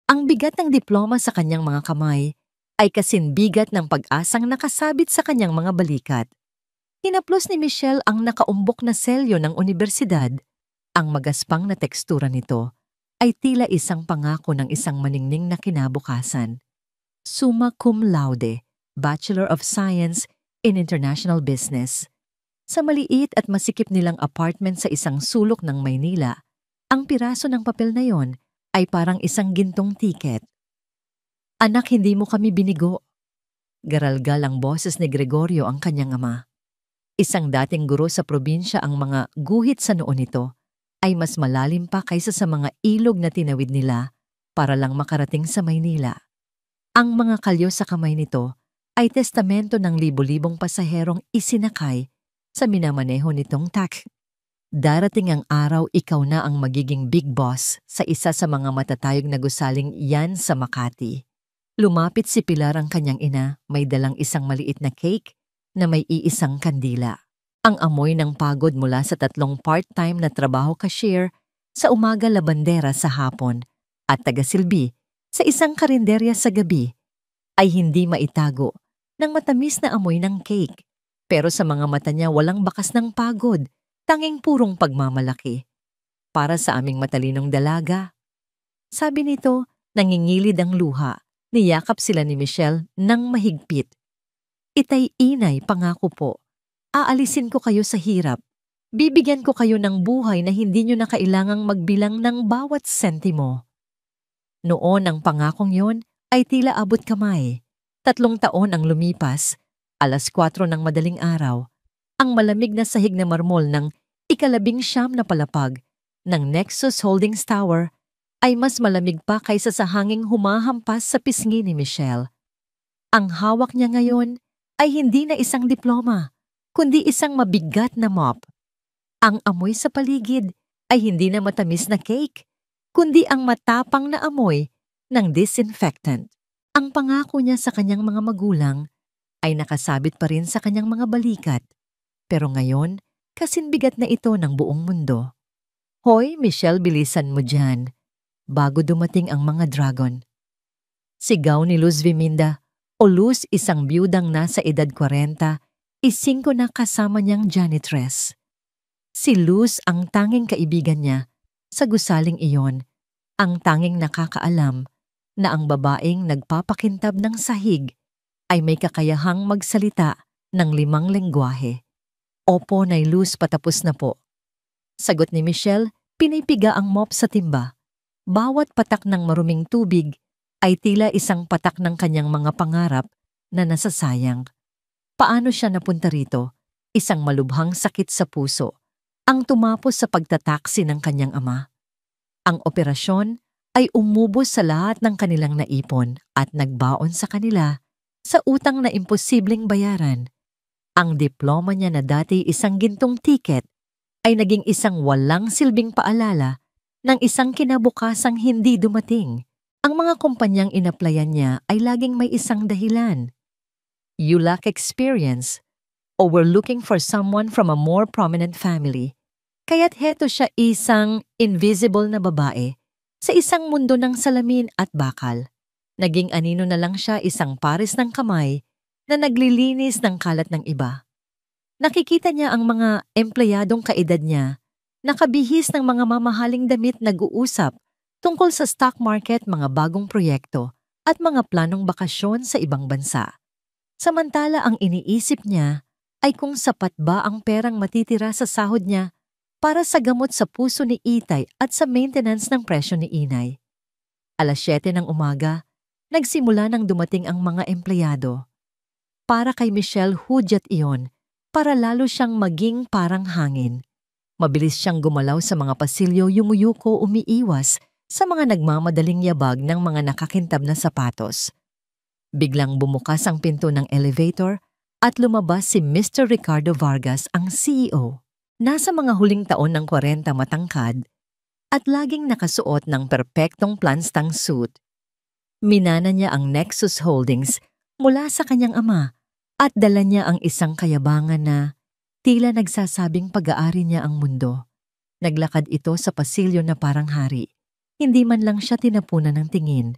Ang bigat ng diploma sa kanyang mga kamay ay kasinbigat ng pag-asang nakasabit sa kanyang mga balikat. Hinaplos ni Michelle ang nakaumbok na selyo ng unibersidad. Ang magaspang na tekstura nito ay tila isang pangako ng isang maningning na kinabukasan. Summa cum laude, Bachelor of Science in International Business. Sa maliit at masikip nilang apartment sa isang sulok ng Maynila, ang piraso ng papel na yon ay parang isang gintong tiket. Anak, hindi mo kami binigo. Garalgal ang boses ni Gregorio, ang kanyang ama. Isang dating guro sa probinsya, ang mga guhit sa noo nito ay mas malalim pa kaysa sa mga ilog na tinawid nila para lang makarating sa Maynila. Ang mga kalyo sa kamay nito ay testamento ng libo-libong pasaherong isinakay sa minamaneho nitong taxi. Darating ang araw, ikaw na ang magiging big boss sa isa sa mga matatayog na gusaling yan sa Makati. Lumapit si Pilar, ang kanyang ina, may dalang isang maliit na cake na may iisang kandila. Ang amoy ng pagod mula sa 3 part-time na trabaho cashier sa umaga, labandera sa hapon, at tagasilbi sa isang karinderya sa gabi ay hindi maitago ng matamis na amoy ng cake. Pero sa mga mata niya walang bakas ng pagod, tanging purong pagmamalaki. Para sa aming matalinong dalaga. Sabi nito, nangingilid ang luha. Niyakap sila ni Michelle ng mahigpit. Itay, inay, pangako po. Aalisin ko kayo sa hirap. Bibigyan ko kayo ng buhay na hindi nyo na kailangang magbilang ng bawat sentimo. Noon ang pangakong yon ay tila abot kamay. 3 taon ang lumipas. 4:00 ng madaling araw. Ang malamig na sahig na marmol ng 19 na palapag ng Nexus Holdings Tower ay mas malamig pa kaysa sa hanging humahampas sa pisngi ni Michelle. Ang hawak niya ngayon ay hindi na isang diploma, kundi isang mabigat na mop. Ang amoy sa paligid ay hindi na matamis na cake, kundi ang matapang na amoy ng disinfectant. Ang pangako niya sa kanyang mga magulang ay nakasabit pa rin sa kanyang mga balikat. Pero ngayon, kasinbigat na ito ng buong mundo. Hoy, Michelle, bilisan mo dyan, bago dumating ang mga dragon. Sigaw ni Luz Viminda, o Luz, isang biyudang nasa edad 40, 5 na kasama niyang janitress. Si Luz ang tanging kaibigan niya sa gusaling iyon, ang tanging nakakaalam na ang babaeng nagpapakintab ng sahig ay may kakayahang magsalita ng 5 lengguwahe. Opo, Nay Luz, patapos na po. Sagot ni Michelle, pinipiga ang mop sa timba. Bawat patak ng maruming tubig ay tila isang patak ng kanyang mga pangarap na nasasayang. Paano siya napunta rito? Isang malubhang sakit sa puso ang tumapos sa pagtataksi ng kanyang ama. Ang operasyon ay umubos sa lahat ng kanilang naipon at nagbaon sa kanila sa utang na imposibleng bayaran. Ang diploma niya na dati isang gintong tiket ay naging isang walang silbing paalala ng isang kinabukasang hindi dumating. Ang mga kumpanyang inaplayan niya ay laging may isang dahilan. You lack experience, o we're looking for someone from a more prominent family. Kaya't heto siya, isang invisible na babae sa isang mundo ng salamin at bakal. Naging anino na lang siya, isang pares ng kamay na naglilinis ng kalat ng iba. Nakikita niya ang mga empleyadong kaedad niya, nakabihis ng mga mamahaling damit, nag-uusap tungkol sa stock market, mga bagong proyekto at mga planong bakasyon sa ibang bansa. Samantala ang iniisip niya ay kung sapat ba ang perang matitira sa sahod niya para sa gamot sa puso ni Itay at sa maintenance ng presyo ni Inay. 7:00 ng umaga, nagsimula nang dumating ang mga empleyado. Para kay Michelle, hudyat iyon para lalo siyang maging parang hangin. Mabilis siyang gumalaw sa mga pasilyo, yumuyuko, umiiwas sa mga nagmamadaling yabag ng mga nakakintab na sapatos. Biglang bumukas ang pinto ng elevator at lumabas si Mr. Ricardo Vargas, ang CEO. Nasa mga huling taon ng 40, matangkad at laging nakasuot ng perpektong planstang suit. Minana niya ang Nexus Holdings mula sa kanyang ama at dala niya ang isang kayabangan na tila nagsasabing pag-aari niya ang mundo. Naglakad ito sa pasilyo na parang hari. Hindi man lang siya tinapunan ng tingin.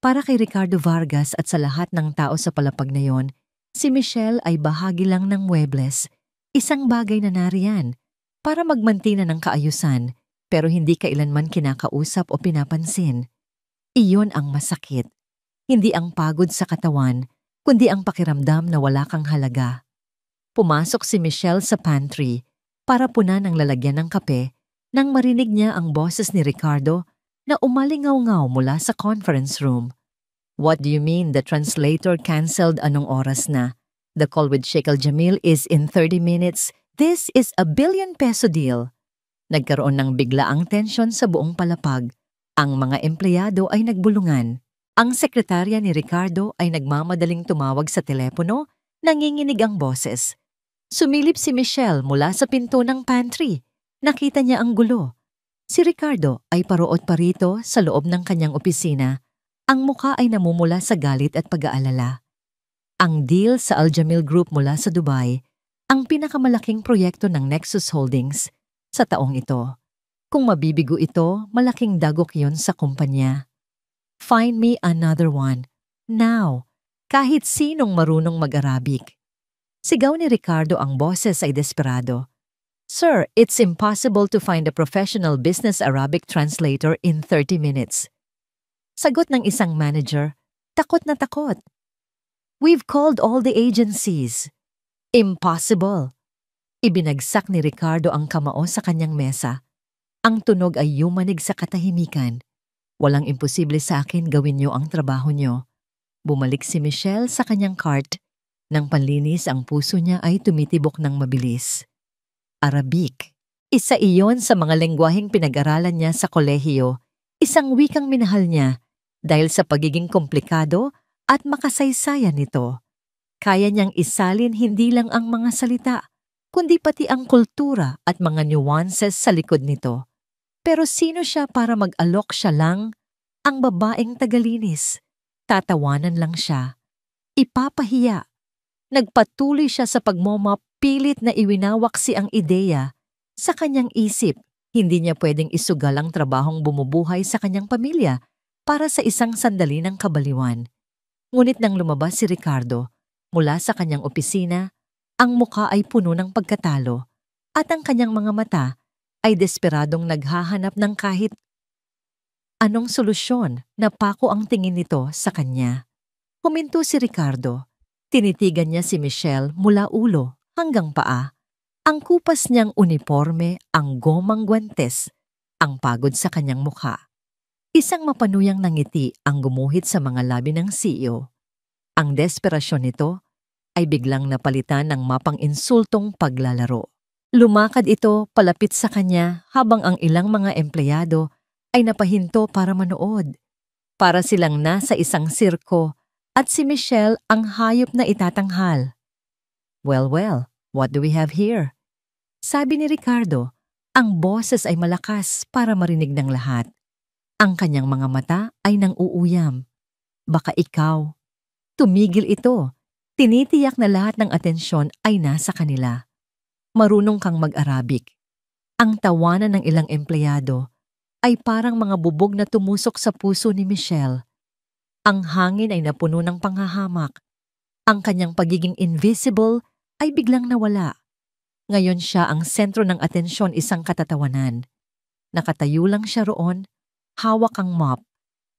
Para kay Ricardo Vargas at sa lahat ng tao sa palapag na yon, si Michelle ay bahagi lang ng muebles, isang bagay na nariyan para magmantina ng kaayusan pero hindi kailanman kinakausap o pinapansin. Iyon ang masakit. Hindi ang pagod sa katawan, kundi ang pakiramdam na wala kang halaga. Pumasok si Michelle sa pantry para punan ang lalagyan ng kape nang marinig niya ang boses ni Ricardo na umalingaw-ngaw mula sa conference room. What do you mean the translator cancelled anong oras na? The call with Sheikh Al-Jamil is in 30 minutes. This is a billion-peso deal. Nagkaroon ng biglaang tensyon sa buong palapag. Ang mga empleyado ay nagbulungan. Ang sekretarya ni Ricardo ay nagmamadaling tumawag sa telepono, nanginginig ang boses. Sumilip si Michelle mula sa pinto ng pantry. Nakita niya ang gulo. Si Ricardo ay paruot parito sa loob ng kanyang opisina. Ang mukha ay namumula sa galit at pag-aalala. Ang deal sa Al-Jamil Group mula sa Dubai, ang pinakamalaking proyekto ng Nexus Holdings sa taong ito. Kung mabibigo ito, malaking dagok yon sa kumpanya. Find me another one. Now, kahit sinong marunong mag-Arabic. Sigaw ni Ricardo, ang boses ay desperado. Sir, it's impossible to find a professional business Arabic translator in 30 minutes. Sagot ng isang manager, takot na takot. We've called all the agencies. Impossible. Ibinagsak ni Ricardo ang kamao sa kanyang mesa. Ang tunog ay yumanig sa katahimikan. Walang imposible sa akin, gawin niyo ang trabaho niyo. Bumalik si Michelle sa kanyang cart. Nang panlinis ang puso niya ay tumitibok ng mabilis. Arabic. Isa iyon sa mga lengguwaheng pinag-aralan niya sa kolehiyo. Isang wikang minahal niya dahil sa pagiging komplikado at makasaysayan nito. Kaya niyang isalin hindi lang ang mga salita, kundi pati ang kultura at mga nuances sa likod nito. Pero sino siya para mag-alok siya lang? Ang babaeng tagalinis. Tatawanan lang siya. Ipapahiya. Nagpatuloy siya sa pagmomop, pilit na iwinawaksi ang ideya sa kanyang isip. Hindi niya pwedeng isugal ang trabahong bumubuhay sa kanyang pamilya para sa isang sandali ng kabaliwan. Ngunit nang lumabas si Ricardo mula sa kanyang opisina, ang mukha ay puno ng pagkatalo at ang kanyang mga mata ay desperadong naghahanap ng kahit anong solusyon. Napako ang tingin nito sa kanya. Huminto si Ricardo. Tinitigan niya si Michelle mula ulo hanggang paa. Ang kupas niyang uniforme, ang gomang guwantes, ang pagod sa kanyang mukha. Isang mapanuyang nangiti ang gumuhit sa mga labi ng CEO. Ang desperasyon nito ay biglang napalitan ng mapang-insultong paglalaro. Lumakad ito palapit sa kanya habang ang ilang mga empleyado ay napahinto para manood. Para silang nasa isang sirko at si Michelle ang hayop na itatanghal. Well, what do we have here? Sabi ni Ricardo, ang boses ay malakas para marinig ng lahat. Ang kanyang mga mata ay nang-uuyam. Baka ikaw. Tumigil ito. Tinitiyak na lahat ng atensyon ay nasa kanila. Marunong kang mag-Arabic. Ang tawanan ng ilang empleyado ay parang mga bubog na tumusok sa puso ni Michelle. Ang hangin ay napuno ng panghahamak. Ang kanyang pagiging invisible ay biglang nawala. Ngayon siya ang sentro ng atensyon, isang katatawanan. Nakatayo lang siya roon, hawak ang mop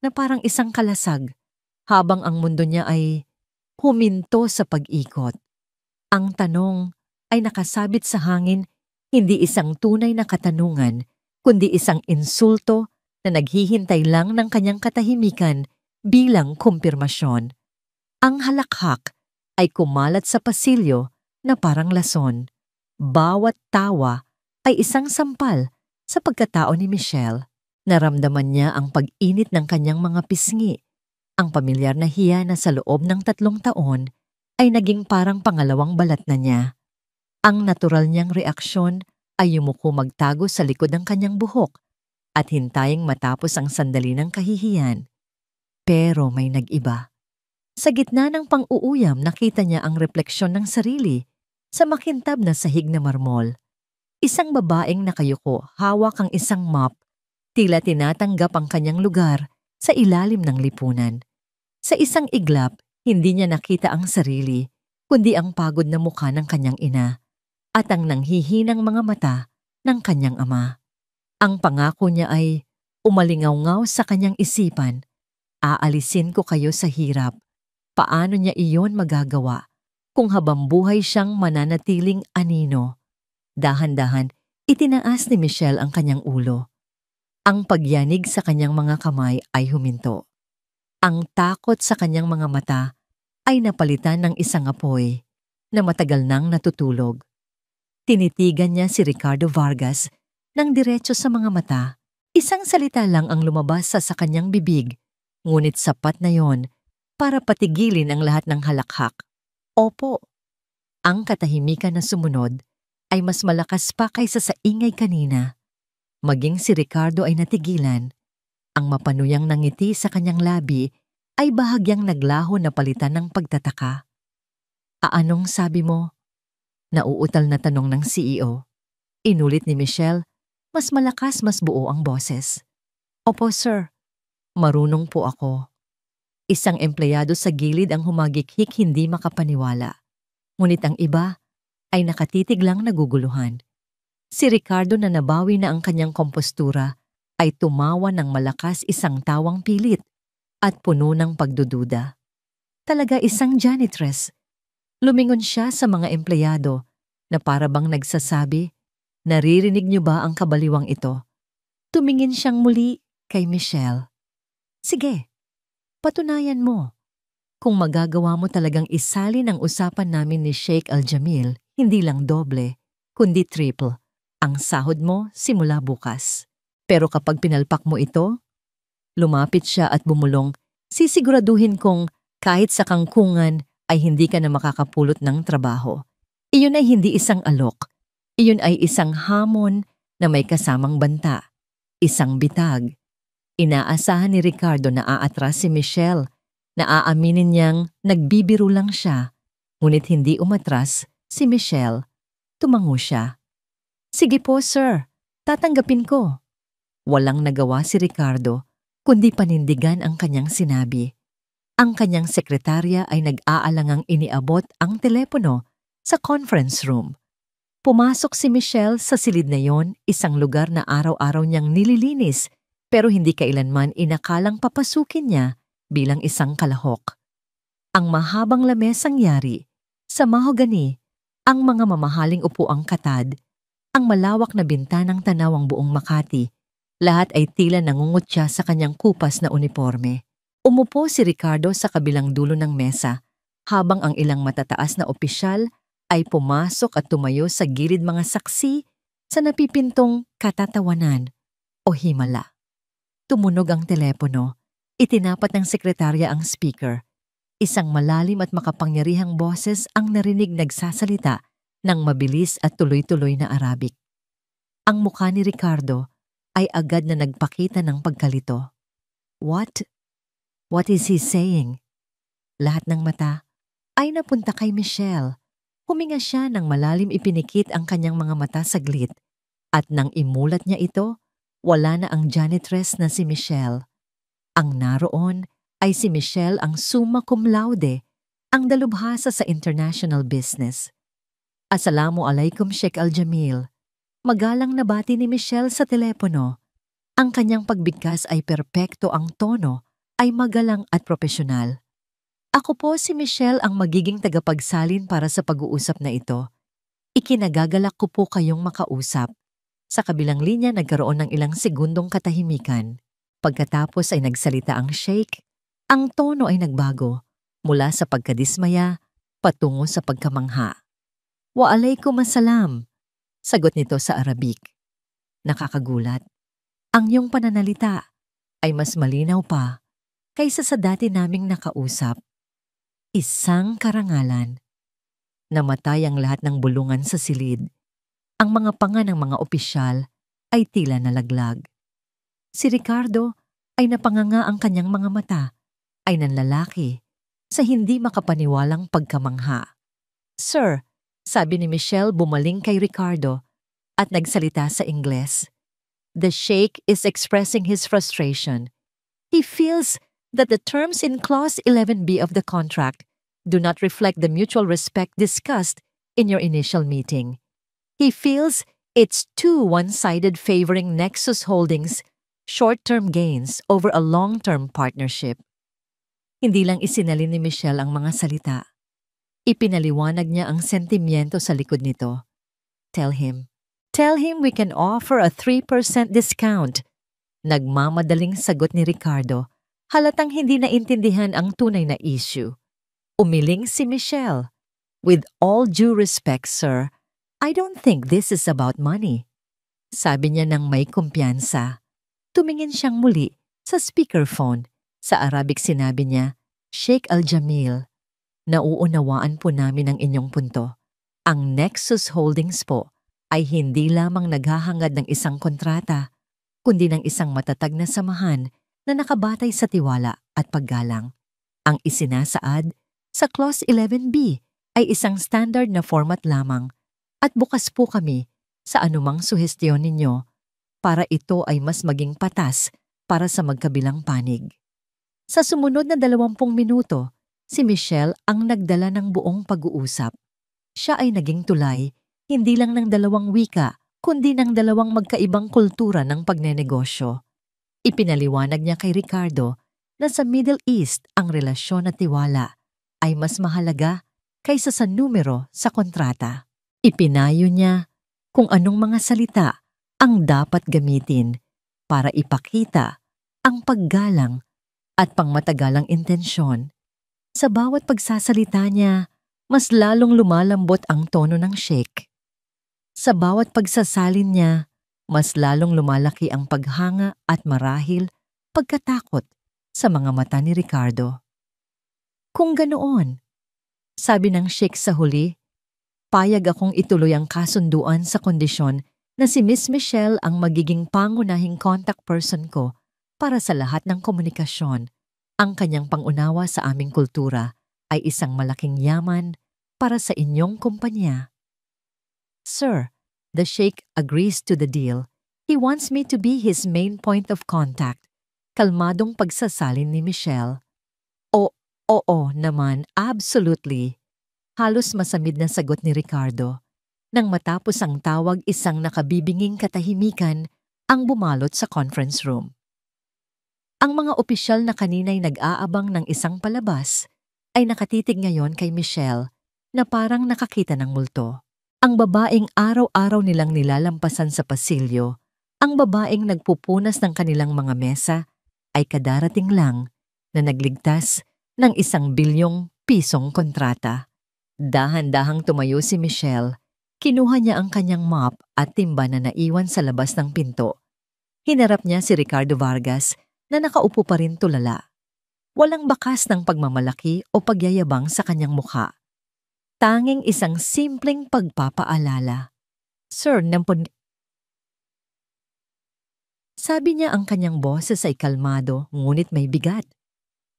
na parang isang kalasag, habang ang mundo niya ay huminto sa pag-ikot. Ang tanong ay nakasabit sa hangin, hindi isang tunay na katanungan, kundi isang insulto na naghihintay lang ng kanyang katahimikan bilang kumpirmasyon. Ang halakhak ay kumalat sa pasilyo na parang lason. Bawat tawa ay isang sampal sa pagkatao ni Michelle. Naramdaman niya ang pag-init ng kanyang mga pisngi. Ang pamilyar na hiya na sa loob ng 3 taon ay naging parang pangalawang balat na niya. Ang natural niyang reaksyon ay yumuko, magtago sa likod ng kanyang buhok at hintaying matapos ang sandali ng kahihiyan. Pero may nag-iba. Sa gitna ng pang-uuyam, nakita niya ang refleksyon ng sarili sa makintab na sahig na marmol. Isang babaeng nakayuko, hawak ang isang mop Tila tinatanggap ang kanyang lugar sa ilalim ng lipunan. Sa isang iglap, hindi niya nakita ang sarili, kundi ang pagod na mukha ng kanyang ina at ang nanghihinang mga mata ng kanyang ama. Ang pangako niya ay umalingaw-ngaw sa kanyang isipan. Aalisin ko kayo sa hirap. Paano niya iyon magagawa kung habang buhay siyang mananatiling anino? Dahan-dahan, itinaas ni Michelle ang kanyang ulo. Ang pagyanig sa kanyang mga kamay ay huminto. Ang takot sa kanyang mga mata ay napalitan ng isang apoy na matagal nang natutulog. Tinitigan niya si Ricardo Vargas ng diretso sa mga mata. Isang salita lang ang lumabas sa kanyang bibig, ngunit sapat na yon para patigilin ang lahat ng halakhak. Opo. Ang katahimikan na sumunod ay mas malakas pa kaysa sa ingay kanina. Maging si Ricardo ay natigilan. Ang mapanuyang nangiti sa kanyang labi ay bahagyang naglaho na palitan ng pagtataka. Anong sabi mo? Nauutal na tanong ng CEO. Inulit ni Michelle, mas malakas mas buo ang boses. Opo sir, marunong po ako. Isang empleyado sa gilid ang humagikhik hindi makapaniwala. Ngunit ang iba ay nakatitig lang naguguluhan. Si Ricardo na nabawi na ang kanyang kompostura ay tumawa ng malakas isang tawang pilit at puno ng pagdududa. Talaga isang janitress. Lumingon siya sa mga empleyado na para bang nagsasabi, naririnig niyo ba ang kabaliwang ito? Tumingin siyang muli kay Michelle. Sige, patunayan mo. Kung magagawa mo talagang isali ng usapan namin ni Sheikh Al-Jamil, hindi lang doble, kundi triple, ang sahod mo simula bukas. Pero kapag pinalpak mo ito, lumapit siya at bumulong, sisiguraduhin kong kahit sa kangkungan ay hindi ka na makakapulot ng trabaho. Iyon ay hindi isang alok. Iyon ay isang hamon na may kasamang banta. Isang bitag. Inaasahan ni Ricardo na aatras si Michelle, na aaminin niyang nagbibiro lang siya. Ngunit hindi umatras si Michelle. Tumango siya. Sige po sir, tatanggapin ko. Walang nagawa si Ricardo, kundi panindigan ang kanyang sinabi. Ang kanyang sekretarya ay nag-aalangang iniabot ang telepono sa conference room. Pumasok si Michelle sa silid na yon, isang lugar na araw-araw niyang nililinis pero hindi kailanman inakalang papasukin niya bilang isang kalahok. Ang mahabang lamesang yari, sa mahogani, ang mga mamahaling upuang katad, ang malawak na bintanang tanaw ang buong Makati, lahat ay tila nangungutya sa kanyang kupas na uniforme. Umupo si Ricardo sa kabilang dulo ng mesa, habang ang ilang matataas na opisyal ay pumasok at tumayo sa gilid mga saksi sa napipintong katatawanan o himala. Tumunog ang telepono. Itinapat ng sekretarya ang speaker. Isang malalim at makapangyarihang boses ang narinig nagsasalita ng mabilis at tuloy-tuloy na Arabic. Ang mukha ni Ricardo ay agad na nagpakita ng pagkalito. What? What is he saying? Lahat ng mata ay napunta kay Michelle. Huminga siya ng malalim, ipinikit ang kanyang mga mata saglit. At nang imulat niya ito, wala na ang janitress na si Michelle. Ang naroon ay si Michelle ang summa cum laude, ang dalubhasa sa international business. Assalamualaikum Sheikh Al-Jamil. Magalang na bati ni Michelle sa telepono. Ang kanyang pagbigkas ay perpekto, ang tono ay magalang at propesyonal. Ako po si Michelle ang magiging tagapagsalin para sa pag-uusap na ito. Ikinagagalak ko po kayong makausap. Sa kabilang linya nagkaroon ng ilang segundong katahimikan. Pagkatapos ay nagsalita ang sheikh. Ang tono ay nagbago mula sa pagkadismaya patungo sa pagkamangha. Waalaikumsalam, sagot nito sa Arabic. Nakakagulat. Ang iyong pananalita ay mas malinaw pa kaysa sa dati naming nakausap. Isang karangalan. Namatay ang lahat ng bulungan sa silid. Ang mga panga ng mga opisyal ay tila nalaglag. Si Ricardo ay napanganga, ang kanyang mga mata ay nanlalaki sa hindi makapaniwalang pagkamangha. Sir, sabi ni Michelle bumaling kay Ricardo at nagsalita sa Ingles. The sheikh is expressing his frustration. He feels that the terms in Clause 11B of the contract do not reflect the mutual respect discussed in your initial meeting. He feels it's too one-sided, favoring Nexus Holdings' short-term gains over a long-term partnership. Hindi lang isinalin ni Michelle ang mga salita. Ipinaliwanag niya ang sentimiento sa likod nito. Tell him we can offer a 3% discount. Nagmamadaling sagot ni Ricardo, halatang hindi naintindihan ang tunay na issue. Umiling si Michelle. With all due respect, sir, I don't think this is about money. Sabi niya ng may kumpiyansa. Tumingin siyang muli sa speakerphone. Sa Arabic sinabi niya, Sheikh Al-Jamil, nauunawaan po namin ang inyong punto. Ang Nexus Holdings po ay hindi lamang naghahangad ng isang kontrata, kundi ng isang matatag na samahan na nakabatay sa tiwala at paggalang. Ang isinasaad sa Clause 11B ay isang standard na format lamang at bukas po kami sa anumang suhestyon ninyo para ito ay mas maging patas para sa magkabilang panig. Sa sumunod na 20 minuto, si Michelle ang nagdala ng buong pag-uusap. Siya ay naging tulay, hindi lang ng 2 wika, kundi ng 2 magkaibang kultura ng pagnenegosyo. Ipinaliwanag niya kay Ricardo na sa Middle East ang relasyon at tiwala ay mas mahalaga kaysa sa numero sa kontrata. Ipinayo niya kung anong mga salita ang dapat gamitin para ipakita ang paggalang at pangmatagalang intensyon. Sa bawat pagsasalita niya, mas lalong lumalambot ang tono ng sheikh. Sa bawat pagsasalin niya, mas lalong lumalaki ang paghanga at marahil pagkatakot sa mga mata ni Ricardo. Kung ganoon, sabi ng sheikh sa huli, payag akong ituloy ang kasunduan sa kondisyon na si Miss Michelle ang magiging pangunahing contact person ko para sa lahat ng komunikasyon. Ang kanyang pangunawa sa aming kultura ay isang malaking yaman para sa inyong kumpanya. Sir, the sheikh agrees to the deal. He wants me to be his main point of contact. Kalmadong pagsasalin ni Michelle. Oo naman, absolutely. Halos masamid na sagot ni Ricardo. Nang matapos ang tawag, isang nakabibinging katahimikan ang bumalot sa conference room. Ang mga opisyal na kanina'y nag-aabang ng isang palabas ay nakatitig ngayon kay Michelle na parang nakakita ng multo. Ang babaeng araw-araw nilang nilalampasan sa pasilyo, ang babaeng nagpupunas ng kanilang mga mesa, ay kadarating lang na nagligtas ng 1 bilyong pisong kontrata. Dahan-dahang tumayo si Michelle. Kinuha niya ang kanyang mop at timba na naiwan sa labas ng pinto. Hinarap niya si Ricardo Vargas na nakaupo pa rin tulala. Walang bakas ng pagmamalaki o pagyayabang sa kanyang mukha. Tanging isang simpleng pagpapaalala. Sir, sabi niya ang kanyang boses ay kalmado ngunit may bigat.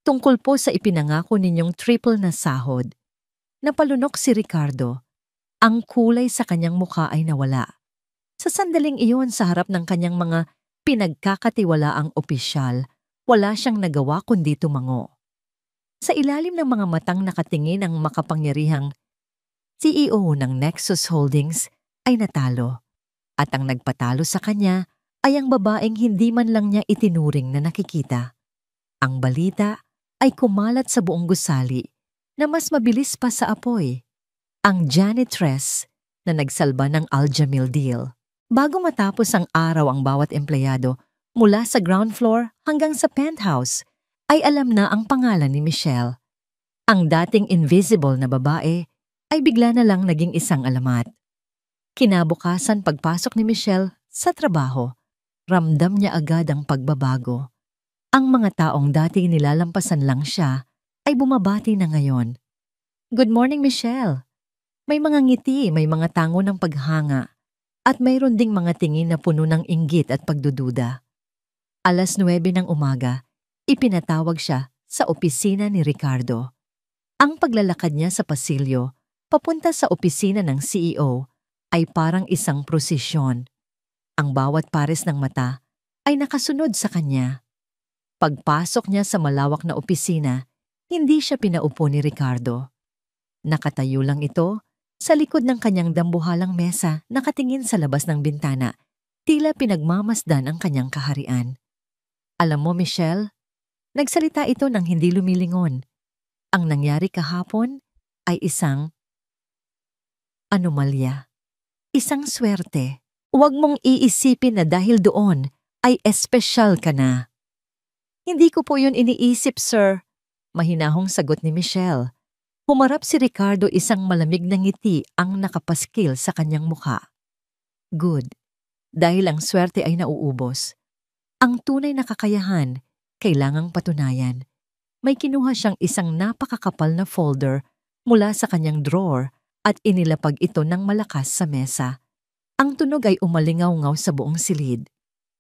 Tungkol po sa ipinangako ninyong triple na sahod. Napalunok si Ricardo. Ang kulay sa kanyang mukha ay nawala. Sa sandaling iyon sa harap ng kanyang mga pinagkakatiwalaang opisyal, wala siyang nagawa kundi tumango. Sa ilalim ng mga matang nakatingin ang makapangyarihang CEO ng Nexus Holdings ay natalo. At ang nagpatalo sa kanya ay ang babaeng hindi man lang niya itinuring na nakikita. Ang balita ay kumalat sa buong gusali na mas mabilis pa sa apoy. Ang janitress na nagsalba ng Al-Jamil deal. Bago matapos ang araw ang bawat empleyado mula sa ground floor hanggang sa penthouse ay alam na ang pangalan ni Michelle. Ang dating invisible na babae ay bigla na lang naging isang alamat. Kinabukasan pagpasok ni Michelle sa trabaho, ramdam niya agad ang pagbabago. Ang mga taong dati nilalampasan lang siya ay bumabati na ngayon. Good morning, Michelle. May mga ngiti, may mga tango ng paghanga, at mayroon ding mga tingin na puno ng inggit at pagdududa. 9:00 ng umaga, ipinatawag siya sa opisina ni Ricardo. Ang paglalakad niya sa pasilyo, papunta sa opisina ng CEO, ay parang isang prosesyon. Ang bawat pares ng mata ay nakasunod sa kanya. Pagpasok niya sa malawak na opisina, hindi siya pinaupo ni Ricardo. Nakatayo lang ito sa likod ng kanyang dambuhalang mesa, nakatingin sa labas ng bintana, tila pinagmamasdan ang kanyang kaharian. Alam mo, Michelle, nagsalita ito nang hindi lumilingon. Ang nangyari kahapon ay isang anomalya. Isang swerte. Huwag mong iisipin na dahil doon ay espesyal ka na. Hindi ko po yun iniisip, sir. Mahinahong sagot ni Michelle. Humarap si Ricardo, isang malamig na ngiti ang nakapaskil sa kanyang mukha. Good. Dahil ang swerte ay nauubos. Ang tunay na kakayahan, kailangang patunayan. May kinuha siyang isang napakakapal na folder mula sa kanyang drawer at inilapag ito ng malakas sa mesa. Ang tunog ay umalingaw-ngaw sa buong silid.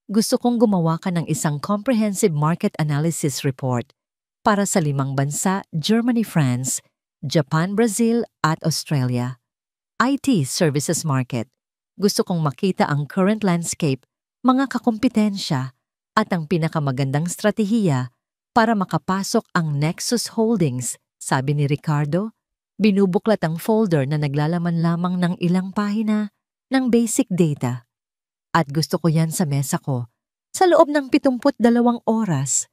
Gusto kong gumawa ka ng isang comprehensive market analysis report para sa 5 bansa, Germany, France, Japan, Brazil at Australia. IT services market. Gusto kong makita ang current landscape, mga kakumpetensya at ang pinakamagandang stratehiya para makapasok ang Nexus Holdings, sabi ni Ricardo. Binubuklat ang folder na naglalaman lamang ng ilang pahina ng basic data. At gusto ko yan sa mesa ko sa loob ng 72 oras.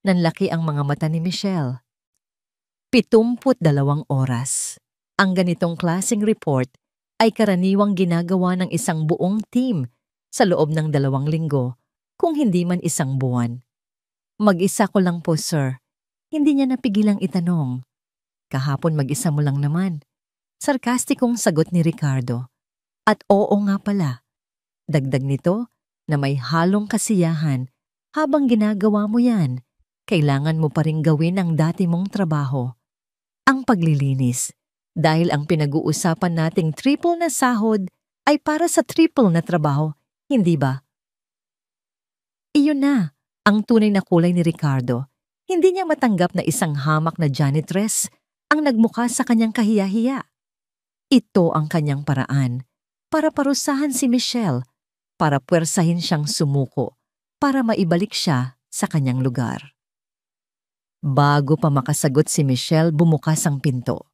Nanlaki ang mga mata ni Michelle. 72 oras. Ang ganitong klaseng report ay karaniwang ginagawa ng isang buong team sa loob ng 2 linggo, kung hindi man 1 buwan. Mag-isa ko lang po, sir. Hindi niya napigilang itanong. Kahapon mag-isa mo lang naman. Sarkastikong sagot ni Ricardo. At oo nga pala. Dagdag nito na may halong kasiyahan, habang ginagawa mo yan, kailangan mo pa ring gawin ang dati mong trabaho. Ang paglilinis, dahil ang pinag-uusapan nating triple na sahod ay para sa triple na trabaho, hindi ba? Iyon na, ang tunay na kulay ni Ricardo. Hindi niya matanggap na isang hamak na janitress ang nagmukha sa kanyang kahiya-hiya. Ito ang kanyang paraan para parusahan si Michelle, para puwersahin siyang sumuko, para maibalik siya sa kanyang lugar. Bago pa makasagot si Michelle, bumukas ang pinto.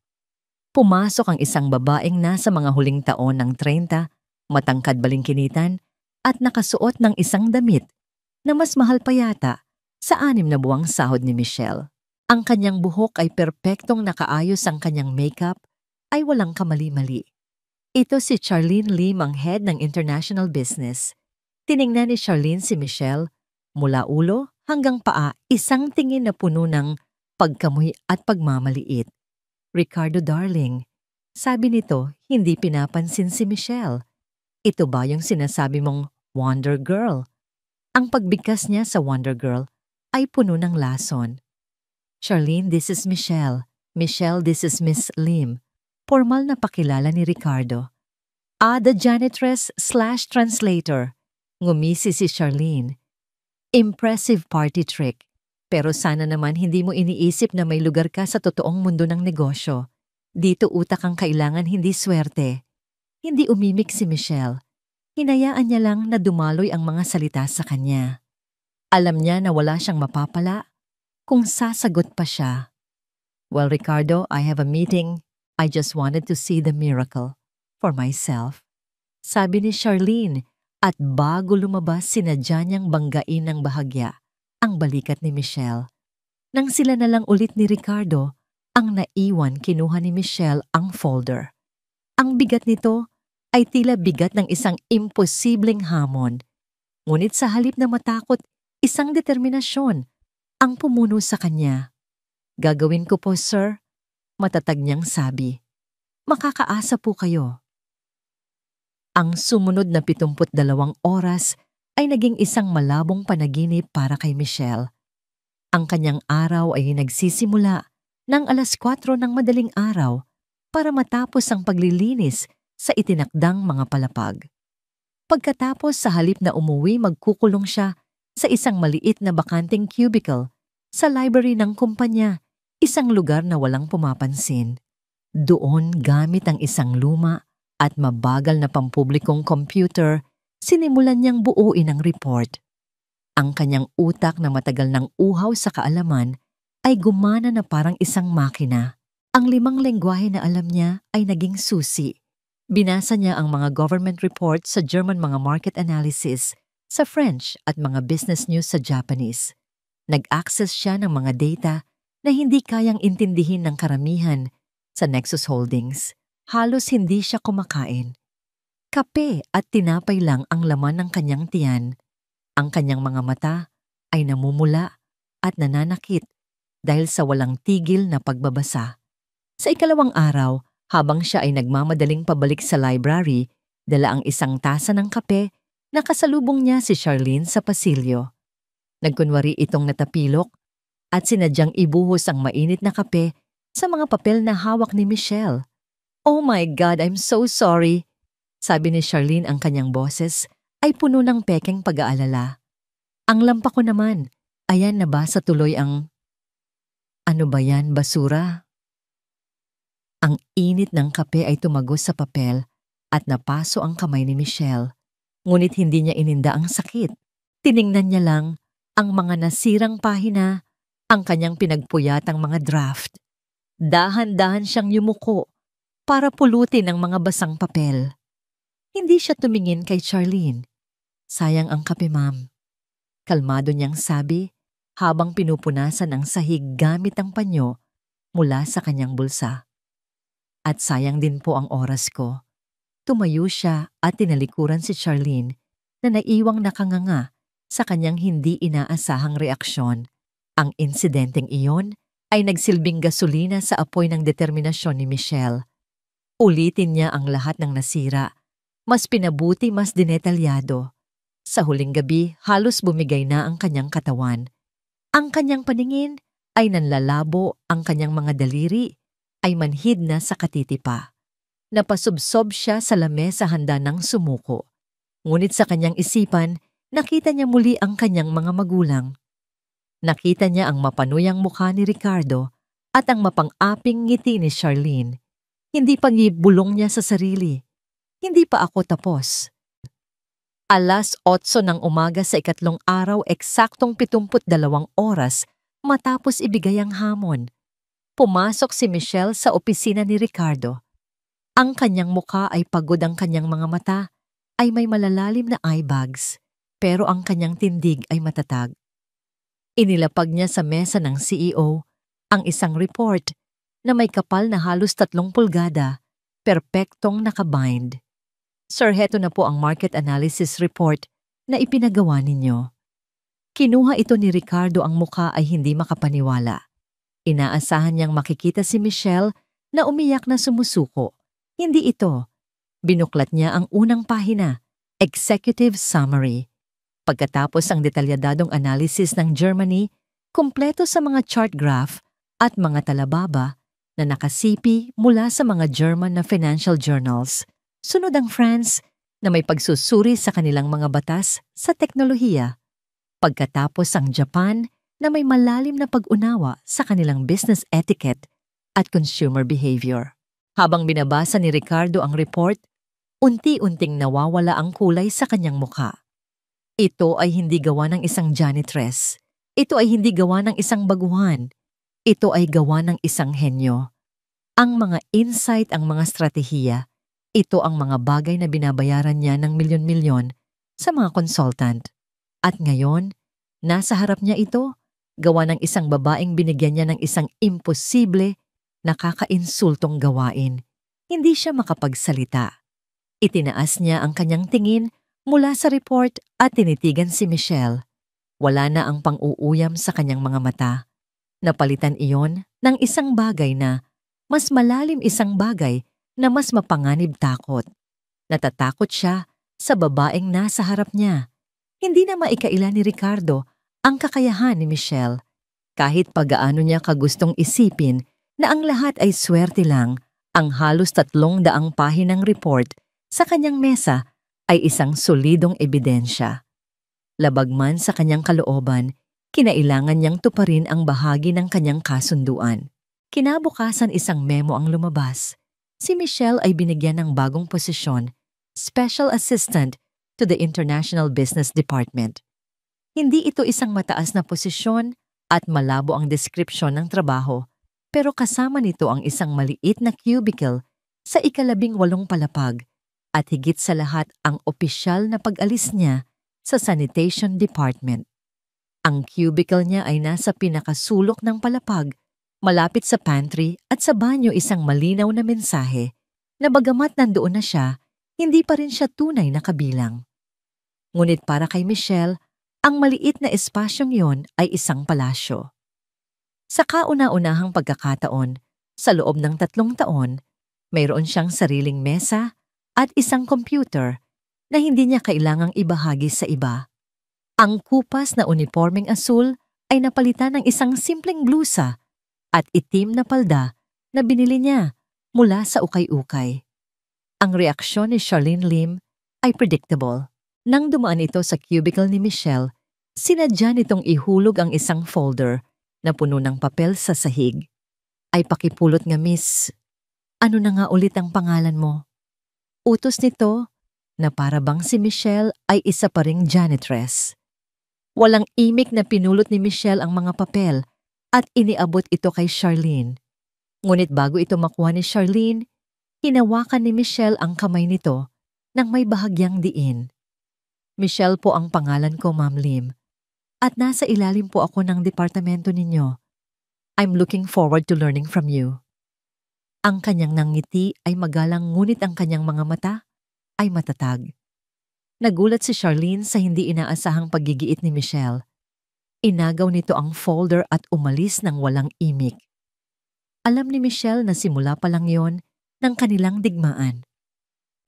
Pumasok ang isang babaeng nasa mga huling taon ng 30, matangkad balingkinitan, at nakasuot ng isang damit na mas mahal pa yata sa 6 na buwang sahod ni Michelle. Ang kanyang buhok ay perpektong nakaayos, ang kanyang makeup ay walang kamali-mali. Ito si Charlene Lim, ang head ng international business. Tiningnan ni Charlene si Michelle, mula ulo hanggang paa, isang tingin na puno ng pagkamuhi at pagmamaliit. Ricardo darling, sabi nito, hindi pinapansin si Michelle. Ito ba yung sinasabi mong Wonder Girl? Ang pagbigkas niya sa Wonder Girl ay puno ng lason. Charlene, this is Michelle. Michelle, this is Miss Lim. Formal na pakilala ni Ricardo. The janitress/translator. Ngumisi si Charlene. Impressive party trick. Pero sana naman hindi mo iniisip na may lugar ka sa totoong mundo ng negosyo. Dito utak ang kailangan, hindi swerte. Hindi umimik si Michelle. Hinayaan niya lang na dumaloy ang mga salita sa kanya. Alam niya na wala siyang mapapala kung sasagot pa siya. Well, Ricardo, I have a meeting. I just wanted to see the miracle for myself. Sabi ni Charlene, at bago lumabas, sinadya niyang banggain ng bahagya ang balikat ni Michelle. Nang sila na lang ulit ni Ricardo, ang naiwan, kinuha ni Michelle ang folder. Ang bigat nito ay tila bigat ng isang imposibleng hamon. Ngunit sa halip na matakot, isang determinasyon ang pumuno sa kanya. Gagawin ko po, sir, matatag niyang sabi. Makakaasa po kayo. Ang sumunod na 72 oras ay naging isang malabong panaginip para kay Michelle. Ang kanyang araw ay nagsisimula ng 4:00 ng madaling araw para matapos ang paglilinis sa itinakdang mga palapag. Pagkatapos, sa halip na umuwi, magkukulong siya sa isang maliit na bakanting cubicle sa library ng kumpanya, isang lugar na walang pumapansin. Doon, gamit ang isang luma at mabagal na pampublikong computer, Sinimulan niyang buuin ang report. Ang kanyang utak na matagal ng uhaw sa kaalaman ay gumana na parang isang makina. Ang 5 lengguwahe na alam niya ay naging susi. Binasa niya ang mga government reports sa German, mga market analysis sa French at mga business news sa Japanese. Nag-access siya ng mga data na hindi kayang intindihin ng karamihan sa Nexus Holdings. Halos hindi siya kumakain. Kape at tinapay lang ang laman ng kanyang tiyan. Ang kanyang mga mata ay namumula at nananakit dahil sa walang tigil na pagbabasa. Sa ikalawang araw, habang siya ay nagmamadaling pabalik sa library, dala ang isang tasa ng kape, nakasalubong niya si Charlene sa pasilyo. Nagkunwari itong natapilok at sinadyang ibuhos ang mainit na kape sa mga papel na hawak ni Michelle. "Oh my God, I'm so sorry," sabi ni Charlene. Ang kanyang boses ay puno ng pekeng pag-aalala. Ang lampa ko naman, ayan, nabasa tuloy ang... Ano ba yan, basura? Ang init ng kape ay tumagos sa papel at napaso ang kamay ni Michelle. Ngunit hindi niya ininda ang sakit. Tiningnan niya lang ang mga nasirang pahina, ang kanyang pinagpuyatang mga draft. Dahan-dahan siyang yumuko para pulutin ang mga basang papel. Hindi siya tumingin kay Charlene. "Sayang ang kape, ma'am," kalmado niyang sabi habang pinupunasan ang sahig gamit ang panyo mula sa kanyang bulsa. "At sayang din po ang oras ko." Tumayo siya at tinalikuran si Charlene na naiwang nakanganga sa kanyang hindi inaasahang reaksyon. Ang insidenteng iyon ay nagsilbing gasolina sa apoy ng determinasyon ni Michelle. Ulitin niya ang lahat ng nasira, mas pinabuti, mas dinetalyado. Sa huling gabi, halos bumigay na ang kanyang katawan. Ang kanyang paningin ay nanlalabo, ang kanyang mga daliri ay manhid na sa katitipa. Napasubsob siya sa lamesa, handa ng sumuko. Ngunit sa kanyang isipan, nakita niya muli ang kanyang mga magulang. Nakita niya ang mapanuyang mukha ni Ricardo at ang mapang-aping ngiti ni Charlene. Hindi pa bulong niya sa sarili. "Hindi pa ako tapos." 8:00 ng umaga sa ikatlong araw, eksaktong 72 oras matapos ibigay ang hamon. Pumasok si Michelle sa opisina ni Ricardo. Ang kanyang mukha ay pagod, ang kanyang mga mata ay may malalalim na eye bags, pero ang kanyang tindig ay matatag. Inilapag niya sa mesa ng CEO ang isang report na may kapal na halos 3 pulgada, perpektong nakabind. "Sir, heto na po ang market analysis report na ipinagawa ninyo." Kinuha ito ni Ricardo. Ang mukha ay hindi makapaniwala. Inaasahan niyang makikita si Michelle na umiyak na sumusuko. Hindi ito. Binuklat niya ang unang pahina, Executive Summary. Pagkatapos ang detalyadong analysis ng Germany, kumpleto sa mga chart graph at mga talababa na nakasipi mula sa mga German na financial journals. Sunod ang France na may pagsusuri sa kanilang mga batas sa teknolohiya. Pagkatapos ang Japan na may malalim na pag-unawa sa kanilang business etiquette at consumer behavior. Habang binabasa ni Ricardo ang report, unti-unting nawawala ang kulay sa kanyang mukha. Ito ay hindi gawa ng isang janitress. Ito ay hindi gawa ng isang baguhan. Ito ay gawa ng isang henyo. Ang mga insight, ang mga stratehiya, ito ang mga bagay na binabayaran niya ng milyon-milyon sa mga consultant. At ngayon, nasa harap niya ito, gawa ng isang babaeng binigyan niya ng isang imposible, nakakainsultong gawain. Hindi siya makapagsalita. Itinaas niya ang kanyang tingin mula sa report at tinitigan si Michelle. Wala na ang pang-uuyam sa kanyang mga mata. Napalitan iyon ng isang bagay na mas malalim, isang bagay na mas mapanganib, takot. Natatakot siya sa babaeng nasa harap niya. Hindi na maikaila ni Ricardo ang kakayahan ni Michelle. Kahit pagaano niya kagustong isipin na ang lahat ay swerte lang, ang halos 300 pahinang report sa kanyang mesa ay isang solidong ebidensya. Labag man sa kanyang kalooban, kinailangan niyang tuparin ang bahagi ng kanyang kasunduan. Kinabukasan, isang memo ang lumabas. Si Michelle ay binigyan ng bagong posisyon, Special Assistant to the International Business Department. Hindi ito isang mataas na posisyon at malabo ang deskripsyon ng trabaho, pero kasama nito ang isang maliit na cubicle sa ika-18 palapag at higit sa lahat ang opisyal na pag-alis niya sa Sanitation Department. Ang cubicle niya ay nasa pinakasulok ng palapag, malapit sa pantry at sa banyo isang malinaw na mensahe na bagamat nandoon na siya, hindi pa rin siya tunay na kabilang. Ngunit para kay Michelle, ang maliit na espasyong yon ay isang palasyo. Sa kauna-unahang pagkakataon, sa loob ng 3 taon, mayroon siyang sariling mesa at isang computer na hindi niya kailangang ibahagi sa iba. Ang kupas na unipormeng asul ay napalitan ng isang simpleng blusa at itim na palda na binili niya mula sa ukay-ukay. Ang reaksyon ni Charlene Lim ay predictable. Nang dumaan ito sa cubicle ni Michelle, sinadya nitong ihulog ang isang folder na puno ng papel sa sahig. Ay pakipulot nga, miss. Ano na nga ulit ang pangalan mo? Utos nito na para bang si Michelle ay isa pa ring janitress. Walang imik na pinulot ni Michelle ang mga papel at iniabot ito kay Charlene. Ngunit bago ito makuha ni Charlene, hinawakan ni Michelle ang kamay nito nang may bahagyang diin. Michelle po ang pangalan ko, Ma'am Lim, at nasa ilalim po ako ng departamento ninyo. I'm looking forward to learning from you. Ang kanyang nangiti ay magalang ngunit ang kanyang mga mata ay matatag. Nagulat si Charlene sa hindi inaasahang paggigiit ni Michelle. Inagaw nito ang folder at umalis ng walang imik. Alam ni Michelle na simula pa lang yon ng kanilang digmaan.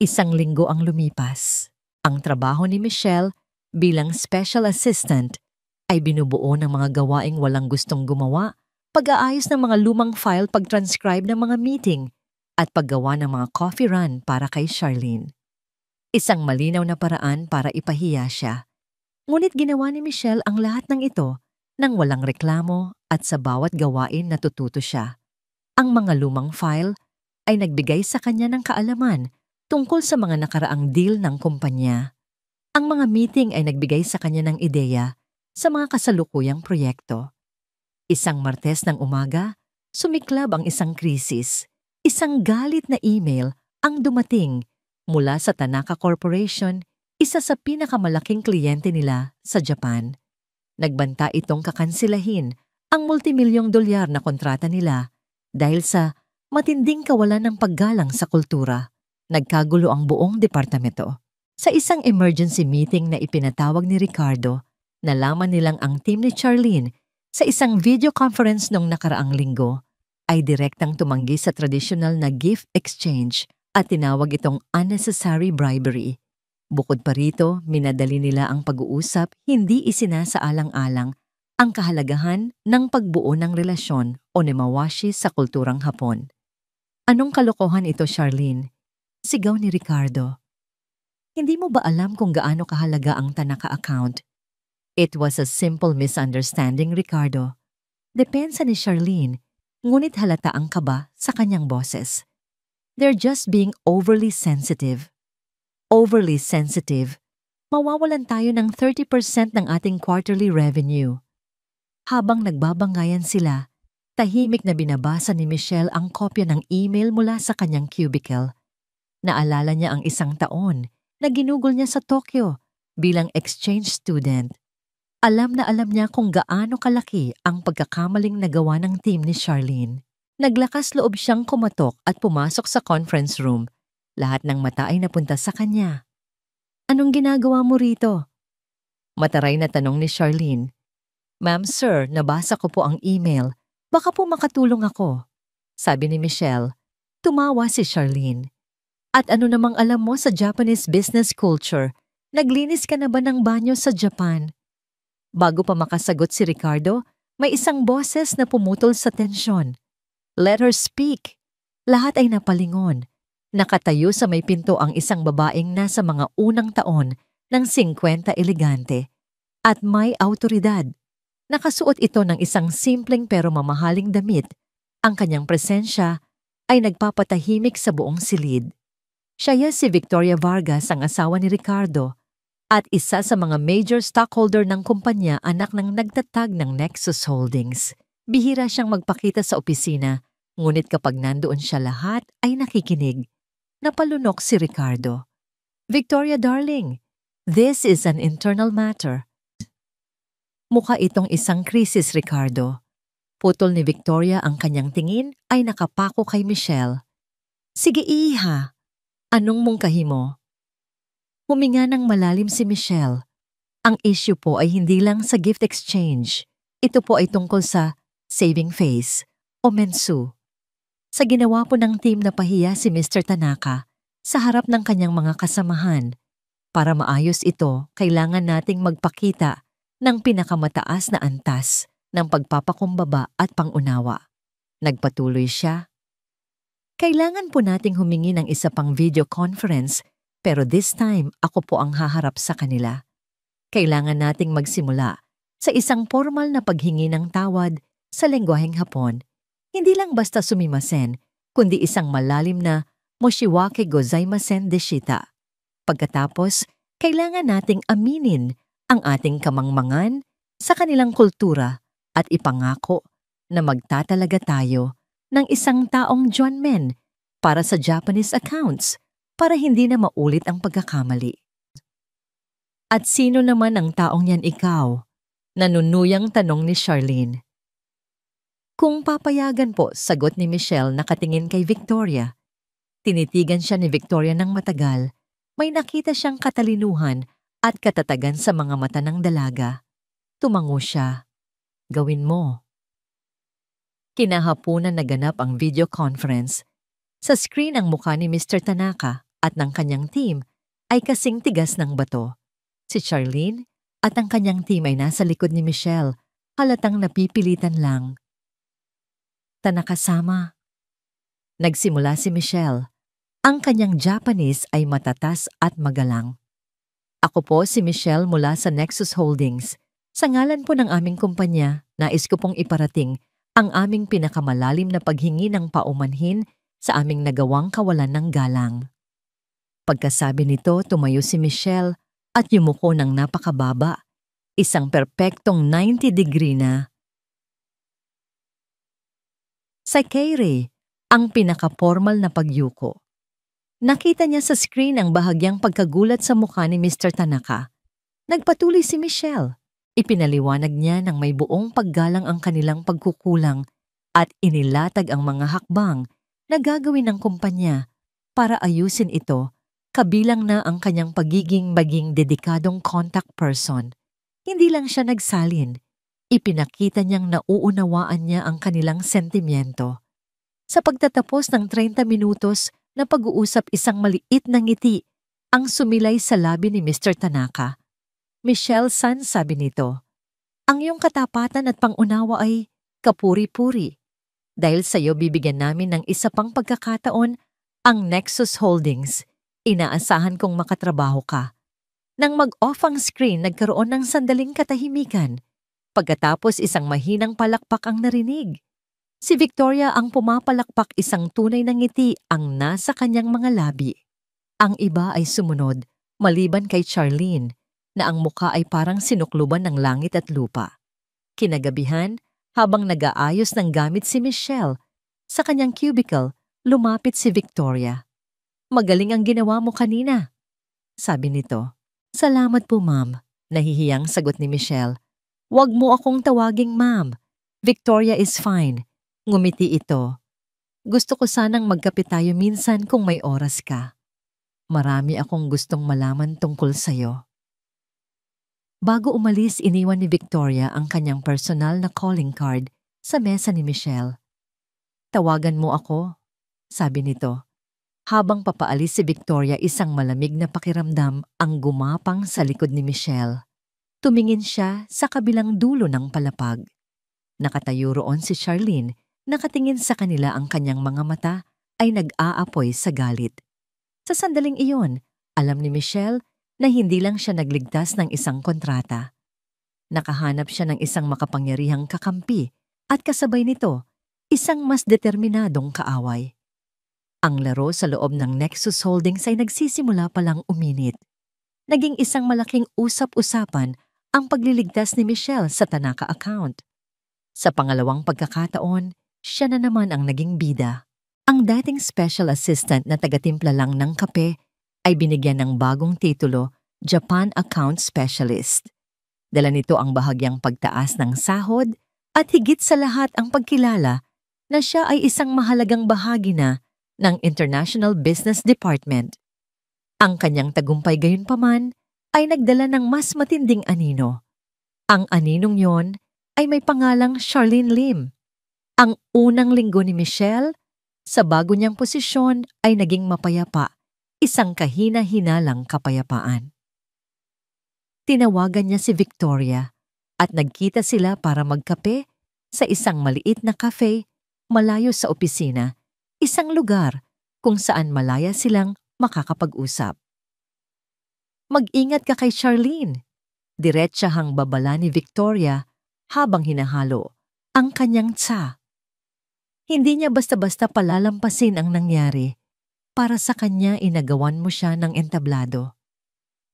1 linggo ang lumipas. Ang trabaho ni Michelle bilang special assistant ay binubuo ng mga gawaing walang gustong gumawa, pag-aayos ng mga lumang file, pag-transcribe ng mga meeting, at paggawa ng mga coffee run para kay Charlene. Isang malinaw na paraan para ipahiya siya. Ngunit ginawa ni Michelle ang lahat ng ito nang walang reklamo at sa bawat gawain natututo siya. Ang mga lumang file ay nagbigay sa kanya ng kaalaman tungkol sa mga nakaraang deal ng kumpanya. Ang mga meeting ay nagbigay sa kanya ng ideya sa mga kasalukuyang proyekto. Isang Martes ng umaga, sumiklab ang isang krisis. Isang galit na email ang dumating mula sa Tanaka Corporation, isa sa pinakamalaking kliyente nila sa Japan. Nagbanta itong kakansilahin ang multimilyong dolyar na kontrata nila dahil sa matinding kawalan ng paggalang sa kultura. Nagkagulo ang buong departamento. Sa isang emergency meeting na ipinatawag ni Ricardo, nalaman nilang ang team ni Charlene sa isang video conference noong nakaraang linggo ay direktang tumanggi sa traditional na gift exchange at tinawag itong unnecessary bribery. Bukod pa rito, minadali nila ang pag-uusap, hindi isinasaalang-alang ang kahalagahan ng pagbuo ng relasyon o nemawashi sa kulturang Hapon. Anong kalokohan ito, Charlene? Sigaw ni Ricardo. Hindi mo ba alam kung gaano kahalaga ang Tanaka account? It was a simple misunderstanding, Ricardo. Depensa ni Charlene, ngunit halata ang kaba sa kanyang boses. They're just being overly sensitive. Overly sensitive. Mawawalan tayo ng 30% ng ating quarterly revenue. Habang nagbabangayan sila, tahimik na binabasa ni Michelle ang kopya ng email mula sa kanyang cubicle. Naalala niya ang 1 taon na ginugol niya sa Tokyo bilang exchange student. Alam na alam niya kung gaano kalaki ang pagkakamaling nagawa ng team ni Charlene. Naglakas loob siyang kumatok at pumasok sa conference room. Lahat ng mata ay napunta sa kanya. Anong ginagawa mo rito? Mataray na tanong ni Charlene. Ma'am, sir, nabasa ko po ang email. Baka po makatulong ako. Sabi ni Michelle. Tumawa si Charlene. At ano namang alam mo sa Japanese business culture? Naglinis ka na ba ng banyo sa Japan? Bago pa makasagot si Ricardo, may isang boses na pumutol sa tensyon. Let her speak. Lahat ay napalingon. Nakatayo sa may pinto ang isang babaeng nasa mga unang taon ng 50 elegante at may awtoridad. Nakasuot ito ng isang simpleng pero mamahaling damit. Ang kanyang presensya ay nagpapatahimik sa buong silid. Siya si Victoria Vargas, ang asawa ni Ricardo, At isa sa mga major stockholder ng kumpanya anak ng nagtatag ng Nexus Holdings. Bihira siyang magpakita sa opisina, ngunit kapag nandoon siya lahat ay nakikinig. Napalunok si Ricardo. "Victoria darling, this is an internal matter." Mukha itong isang krisis, Ricardo. Putol ni Victoria ang kanyang tingin ay nakapako kay Michelle. "Sige iha, anong mungkahi mo?" Huminga ng malalim si Michelle. Ang issue po ay hindi lang sa gift exchange. Ito po ay tungkol sa saving face o mensu. Sa ginawa po ng team na pahiya si Mr. Tanaka sa harap ng kanyang mga kasamahan. Para maayos ito, kailangan nating magpakita ng pinakamataas na antas ng pagpapakumbaba at pangunawa. Nagpatuloy siya. "Kailangan po nating humingi ng isa pang video conference, pero this time ako po ang haharap sa kanila. Kailangan nating magsimula sa isang formal na paghingi ng tawad sa lengguaheng Hapon. Hindi lang basta sumimasen, kundi isang malalim na moshiwake gozaimasen deshita. Pagkatapos, kailangan nating aminin ang ating kamangmangan sa kanilang kultura at ipangako na magtatalaga tayo ng isang taong Juanmen para sa Japanese accounts para hindi na maulit ang pagkakamali." "At sino naman ang taong yan ikaw?" Nanunuyang tanong ni Charlene. "Kung papayagan po," sagot ni Michelle nakatingin kay Victoria. Tinitigan siya ni Victoria ng matagal. May nakita siyang katalinuhan at katatagan sa mga mata ng dalaga. Tumango siya. "Gawin mo." Kinahapunan naganap ang video conference. Sa screen ang mukha ni Mr. Tanaka at ng kanyang team ay kasing tigas ng bato. Si Charlene at ang kanyang team ay nasa likod ni Michelle, halatang napipilitan lang. "Tanaka-sama." Nagsimula si Michelle. Ang kanyang Japanese ay matatas at magalang. "Ako po si Michelle mula sa Nexus Holdings. Sa ngalan po ng aming kumpanya, nais ko pong iparating ang aming pinakamalalim na paghingi ng paumanhin sa aming nagawang kawalan ng galang." Pagkasabi nito, tumayo si Michelle at yumuko ng napakababa, isang perpektong 90-degree na Saikeire, ang pinaka-formal na pagyuko. Nakita niya sa screen ang bahagyang pagkagulat sa mukha ni Mr. Tanaka. Nagpatuloy si Michelle. Ipinaliwanag niya ng may buong paggalang ang kanilang pagkukulang at inilatag ang mga hakbang na gagawin ng kumpanya para ayusin ito, kabilang na ang kanyang pagiging maging dedikadong contact person. Hindi lang siya nagsalin. Ipinakita niyang nauunawaan niya ang kanilang sentimiento. Sa pagtatapos ng 30 minutos na pag-uusap, isang maliit na ngiti ang sumilay sa labi ni Mr. Tanaka. "Michelle-san," sabi nito, "ang iyong katapatan at pangunawa ay kapuri-puri. Dahil sa iyo bibigyan namin ng isa pang pagkakataon ang Nexus Holdings. Inaasahan kong makatrabaho ka." Nang mag-off ang screen, nagkaroon ng sandaling katahimikan. Pagkatapos isang mahinang palakpak ang narinig. Si Victoria ang pumapalakpak, isang tunay na ngiti ang nasa kanyang mga labi. Ang iba ay sumunod, maliban kay Charlene, na ang mukha ay parang sinukluban ng langit at lupa. Kinagabihan, habang nag-aayos ng gamit si Michelle, sa kanyang cubicle, lumapit si Victoria. "Magaling ang ginawa mo kanina," sabi nito. "Salamat po, ma'am," nahihiyang sagot ni Michelle. "Huwag mo akong tawaging ma'am. Victoria is fine." Ngumiti ito. "Gusto ko sanang magkape tayo minsan kung may oras ka. Marami akong gustong malaman tungkol sa'yo." Bago umalis, iniwan ni Victoria ang kanyang personal na calling card sa mesa ni Michelle. "Tawagan mo ako," sabi nito. Habang papaalis si Victoria, isang malamig na pakiramdam ang gumapang sa likod ni Michelle. Tumingin siya sa kabilang dulo ng palapag. Nakatayo roon si Charlene, nakatingin sa kanila, ang kanyang mga mata ay nag-aapoy sa galit. Sa sandaling iyon, alam ni Michelle na hindi lang siya nagligtas ng isang kontrata. Nakahanap siya ng isang makapangyarihang kakampi at kasabay nito, isang mas determinadong kaaway. Ang laro sa loob ng Nexus Holdings ay nagsisimula palang uminit. naging isang malaking usap-usapan ang pagliligtas ni Michelle sa Tanaka account. Sa pangalawang pagkakataon, siya na naman ang naging bida. Ang dating special assistant na tagatimpla lang ng kape ay binigyan ng bagong titulo, Japan Account Specialist. Dala nito ang bahagyang pagtaas ng sahod at higit sa lahat ang pagkilala na siya ay isang mahalagang bahagi na ng International Business Department. Ang kanyang tagumpay gayunpaman ay nagdala ng mas matinding anino. Ang aninong yon ay may pangalang Charlene Lim. Ang unang linggo ni Michelle sa bago niyang posisyon ay naging mapayapa, isang kahina-hinalang kapayapaan. Tinawagan niya si Victoria at nagkita sila para magkape sa isang maliit na cafe malayo sa opisina, isang lugar kung saan malaya silang makakapag-usap. Mag-ingat ka kay Charlene, diretsahang babala ni Victoria habang hinahalo ang kanyang tsa. Hindi niya basta-basta palalampasin ang nangyari. Para sa kanya inagawan mo siya ng entablado.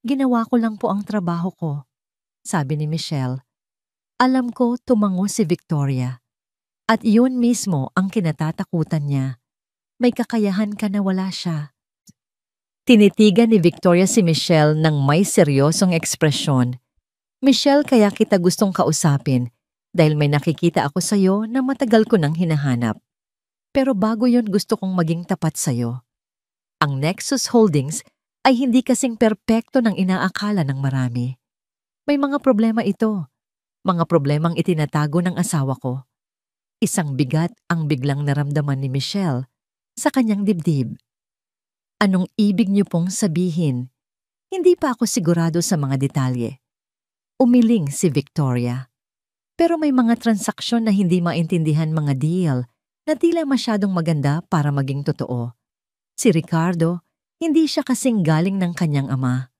Ginawa ko lang po ang trabaho ko, sabi ni Michelle. Alam ko tumango si Victoria. At yun mismo ang kinatatakutan niya. May kakayahan ka na wala siya. Tinitigan ni Victoria si Michelle ng may seryosong ekspresyon. Michelle, kaya kita gustong kausapin dahil may nakikita ako sa'yo na matagal ko nang hinahanap. Pero bago yon gusto kong maging tapat sa'yo. Ang Nexus Holdings ay hindi kasing perpekto ng inaakala ng marami. May mga problema ito. Mga problemang itinatago ng asawa ko. Isang bigat ang biglang naramdaman ni Michelle sa kanyang dibdib. Anong ibig niyo pong sabihin? Hindi pa ako sigurado sa mga detalye. Umiling si Victoria. Pero may mga transaksyon na hindi maintindihan, mga deal na tila masyadong maganda para maging totoo. Si Ricardo, hindi siya kasing galing ng kanyang ama.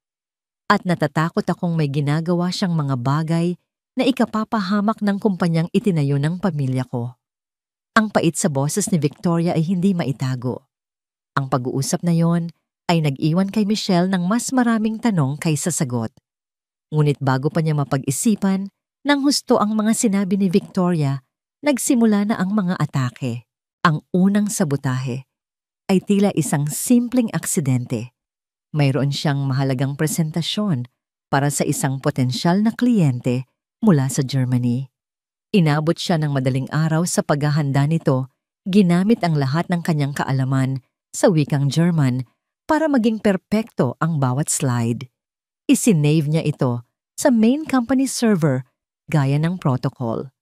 At natatakot akong may ginagawa siyang mga bagay na ikapapahamak ng kumpanyang itinayo ng pamilya ko. Ang pait sa boses ni Victoria ay hindi maitago. Ang pag-uusap na yon ay nag-iwan kay Michelle ng mas maraming tanong kaysa sagot. Ngunit bago pa niya mapag-isipan, nang husto ang mga sinabi ni Victoria, nagsimula na ang mga atake. Ang unang sabotahe ay tila isang simpleng aksidente. Mayroon siyang mahalagang presentasyon para sa isang potensyal na kliyente mula sa Germany. Inabot siya ng madaling araw sa paghahanda nito, ginamit ang lahat ng kanyang kaalaman sa wikang German para maging perpekto ang bawat slide. Isinave niya ito sa main company server gaya ng protocol.